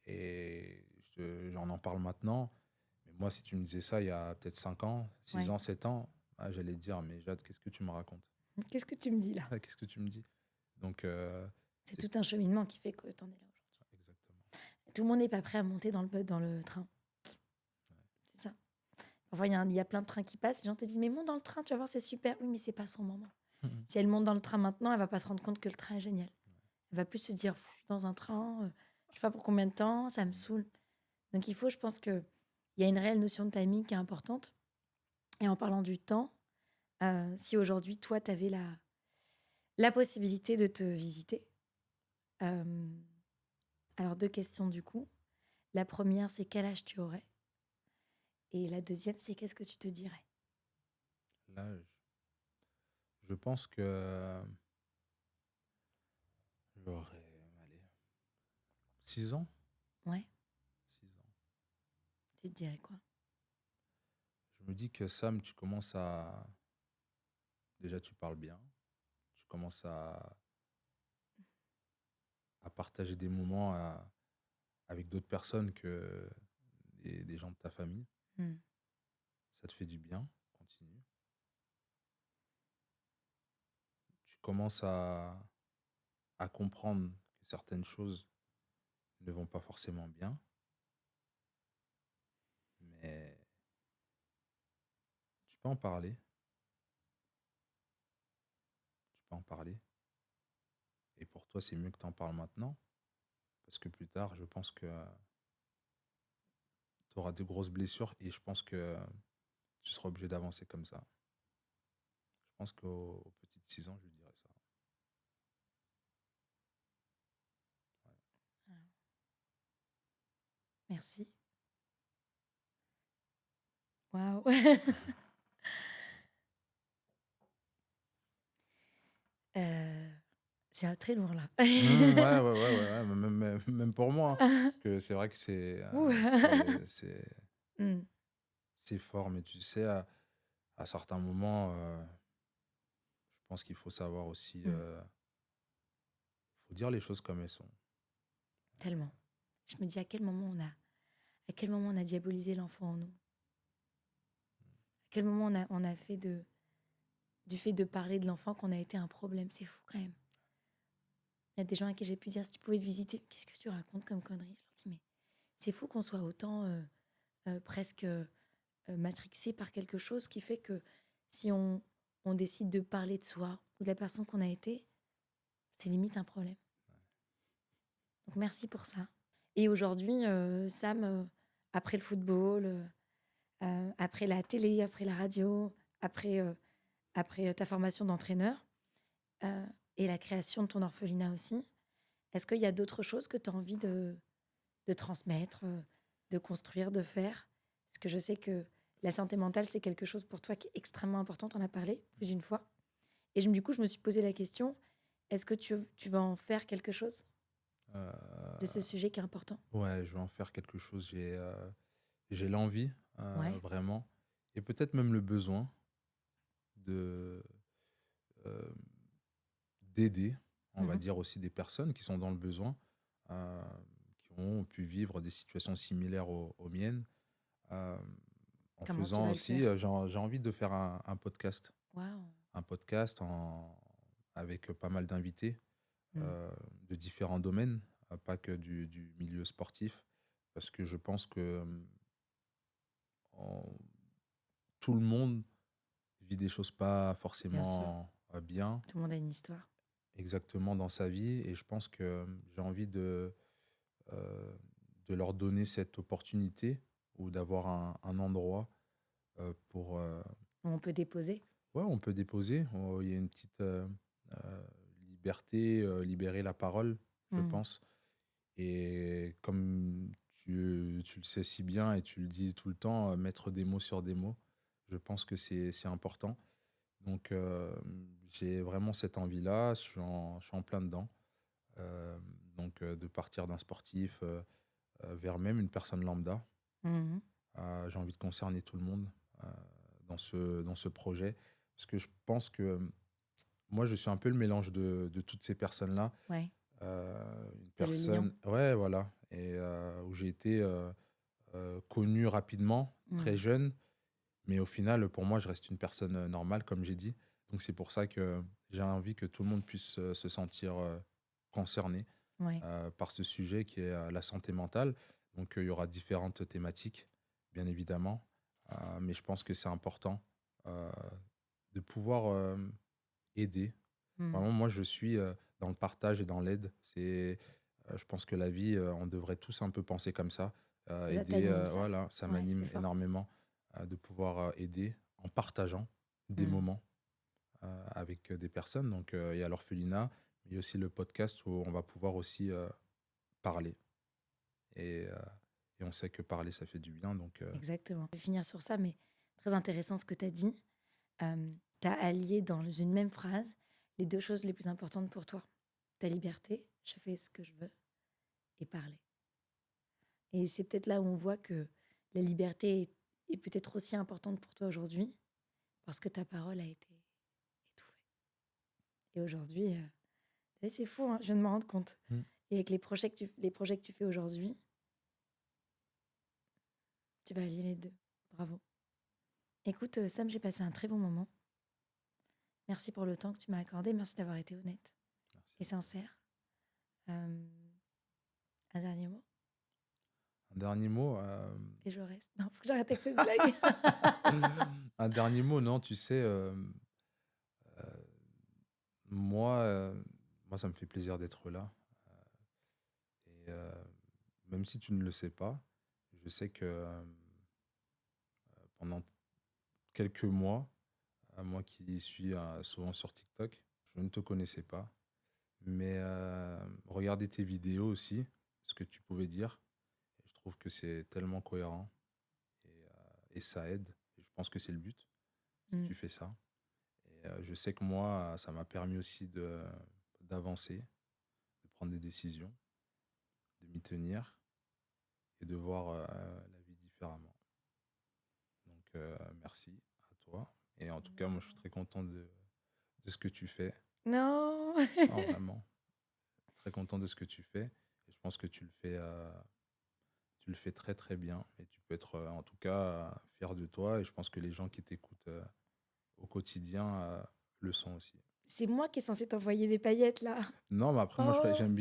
Et j'en en parle maintenant. Mais moi, si tu me disais ça il y a peut-être 5 ans, six Ouais. ans, 7 ans, ah, j'allais te dire, mais Jade, qu'est-ce que tu me racontes? Qu'est-ce que tu me dis là? Ah, qu'est-ce que tu me dis? Donc, C'est c'est tout un cheminement qui fait que t'en es là aujourd'hui. exactement. Tout le monde n'est pas prêt à monter dans le train. C'est ça. Parfois, il y a plein de trains qui passent. Les gens te disent, mais monte dans le train, tu vas voir, c'est super. Oui, mais c'est pas son moment. Mhm. Si elle monte dans le train maintenant, elle va pas se rendre compte que le train est génial. Elle va plus se dire, je suis dans un train, je sais pas pour combien de temps, ça me saoule. Donc il faut, je pense que il y a une réelle notion de timing qui est importante. Et en parlant du temps, si aujourd'hui, toi, tu avais la possibilité de te visiter, euh, alors 2 questions du coup. La première, c'est quel âge tu aurais? Et la deuxième, c'est qu'est-ce que tu te dirais? Là, je pense que j'aurais, allez, 6 ans. Ouais, 6 ans. tu te dirais quoi? Je me dis que Sam, tu commences à... Déjà, tu parles bien. Tu commences à partager des moments avec d'autres personnes que des gens de ta famille. Hmm. Ça te fait du bien. Continue. Tu commences à comprendre que certaines choses ne vont pas forcément bien, mais tu peux en parler. Tu peux en parler. Et pour toi, c'est mieux que tu en parles maintenant, parce que plus tard, je pense que tu auras de grosses blessures et je pense que tu seras obligé d'avancer comme ça. Je pense qu'au petit de 6 ans, je lui dirais ça. Ouais. Ah, merci. Waouh. Euh, c'est très lourd là. Ouais, ouais, ouais, ouais, ouais, même pour moi, hein, que c'est vrai que Ouh. Hmm. c'est fort, mais tu sais, à certains moments, je pense qu'il faut savoir aussi, Hmm. faut dire les choses comme elles sont. Tellement. Je me dis à quel moment on a diabolisé l'enfant en nous? À quel moment on a fait du fait de parler de l'enfant qu'on a été un problème? C'est fou quand même. Il y a des gens à qui j'ai pu dire, si tu pouvais te visiter, qu'est-ce que tu racontes comme connerie? Je leur dis, mais c'est fou qu'on soit autant presque matrixé par quelque chose qui fait que si on décide de parler de soi ou de la personne qu'on a été, c'est limite un problème. Donc merci pour ça. Et aujourd'hui, Sam, après le football, après la télé, après la radio, après ta formation d'entraîneur euh, et la création de ton orphelinat aussi, est-ce qu'il y a d'autres choses que tu as envie de transmettre, de construire, de faire? Parce que je sais que la santé mentale, c'est quelque chose pour toi qui est extrêmement important. On en as parlé plus d'une fois. Et du coup, je me suis posé la question, est-ce que tu vas en faire quelque chose de ce Euh, sujet qui est important? ouais, je vais en faire quelque chose. J'ai l'envie, Ouais. vraiment, et peut-être même le besoin de euh, d'aider, on va Mhm. dire aussi des personnes qui sont dans le besoin, euh, qui ont pu vivre des situations similaires aux miennes, euh, en Comment tu faisant vas le aussi, faire? j'ai envie de faire Waouh. un podcast avec pas mal d'invités Mm. de différents domaines, pas que du milieu sportif, parce que je pense que en- tout le monde vit des choses pas Bien sûr. forcément bien Tout le monde a une histoire. exactement dans sa vie, et je pense que j'ai envie euh, de leur donner cette opportunité ou d'avoir un endroit pour... On peut déposer. ouais, on peut déposer, il y a une petite euh, liberté, libérer la parole, je Mm. pense. Et comme tu le sais si bien et tu le dis tout le temps, mettre des mots sur des mots, je pense que c'est important. Donc, j'ai vraiment cette envie-là, je suis en plein dedans. Euh, donc, de partir d'un sportif vers même une personne lambda. Mhm. J'ai envie de concerner tout le monde euh, dans ce projet. Parce que je pense que moi, je suis un peu le mélange de toutes ces personnes-là. Ouais. Une T'as le lien. personne, ouais, voilà, et où j'ai été connu rapidement, très Mm. jeune, mais au final, pour moi, je reste une personne normale, comme j'ai dit. Donc c'est pour ça que j'ai envie que tout le monde puisse se sentir concerné Ouais. par ce sujet qui est la santé mentale. Donc il y aura différentes thématiques, bien évidemment, mais je pense que c'est important euh, de pouvoir aider. Mmh. Vraiment, moi, je suis dans le partage et dans l'aide. Je pense que la vie, on devrait tous un peu penser comme ça. Ça Aider, t'anime ça? voilà, ça Ouais, c'est m'anime fort. énormément de pouvoir aider en partageant des Mmh. moments avec des personnes. Donc, il y a l'orphelinat, mais il y a aussi le podcast où on va pouvoir aussi parler. Et, euh, et on sait que parler, ça fait du bien. Donc, Exactement. Je vais finir sur ça, mais très intéressant ce que tu as dit. Tu as allié dans une même phrase les 2 choses les plus importantes pour toi. Ta liberté, je fais ce que je veux, et parler. Et c'est peut-être là où on voit que la liberté est peut-être aussi importante pour toi aujourd'hui, parce que ta parole a été étouffée. Et aujourd'hui, c'est fou, hein, je viens de me rendre compte. Mm. Et avec les projets que tu fais aujourd'hui, tu vas allier les 2. Bravo. Écoute, Sam, j'ai passé un très bon moment. Merci pour le temps que tu m'as accordé. Merci d'avoir été honnête Merci. et sincère. Un dernier mot Un dernier mot. et je reste. Non, faut que j'arrête avec cette blague. Un dernier mot, non, tu sais, euh, moi, moi, ça me fait plaisir d'être là. Et même si tu ne le sais pas, je sais que pendant quelques mois, moi qui suis souvent sur TikTok, je ne te connaissais pas. Mais regarder tes vidéos aussi, ce que tu pouvais dire, et je trouve que c'est tellement cohérent et ça aide. Et je pense que c'est le but si Mm. tu fais ça. Et je sais que moi, ça m'a permis aussi d'avancer, de prendre des décisions, de m'y tenir et de voir la vie différemment. Donc merci à toi. Et en tout cas, moi, je suis très content de ce que tu fais. Non. Non, vraiment, très content de ce que tu fais. Et je pense que tu le fais très très bien. Et tu peux être en tout cas fier de toi. Et je pense que les gens qui t'écoutent au quotidien le sont aussi. C'est moi qui est censée t'envoyer des paillettes, là. Non, mais après, moi, Oh, j'aime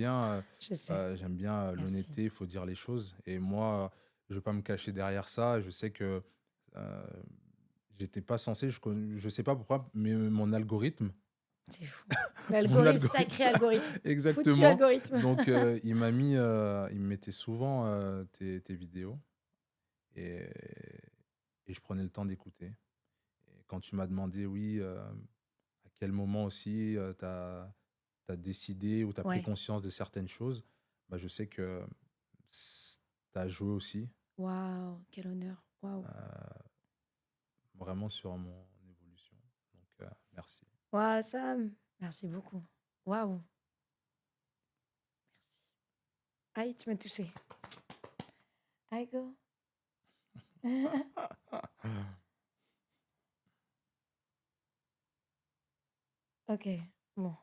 je sais. bien Merci. l'honnêteté, il faut dire les choses. Et moi, je ne vais pas me cacher derrière ça. Je sais que euh, j'étais pas censé, je sais pas pourquoi, mais mon algorithme, C'est fou. mon L'algorithme, algorithme, sacré algorithme. Foutu exactement. algorithme. Donc, il me mettait souvent tes vidéos et, et je prenais le temps d'écouter. Et quand tu m'as demandé, oui, à quel moment aussi tu as décidé ou tu as pris Ouais. conscience de certaines choses, bah, je sais que tu as joué aussi Waouh, quel honneur. Waouh. euh, vraiment sur mon évolution. Donc, merci. Waouh, Sam. Merci beaucoup. Waouh. Merci. Aïe, tu m'as touché. I go. Ok, bon.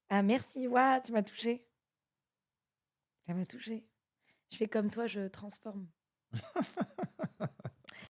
Ah, merci. Waouh, tu m'as touché. Ça m'a touché. Je fais comme toi, je transforme.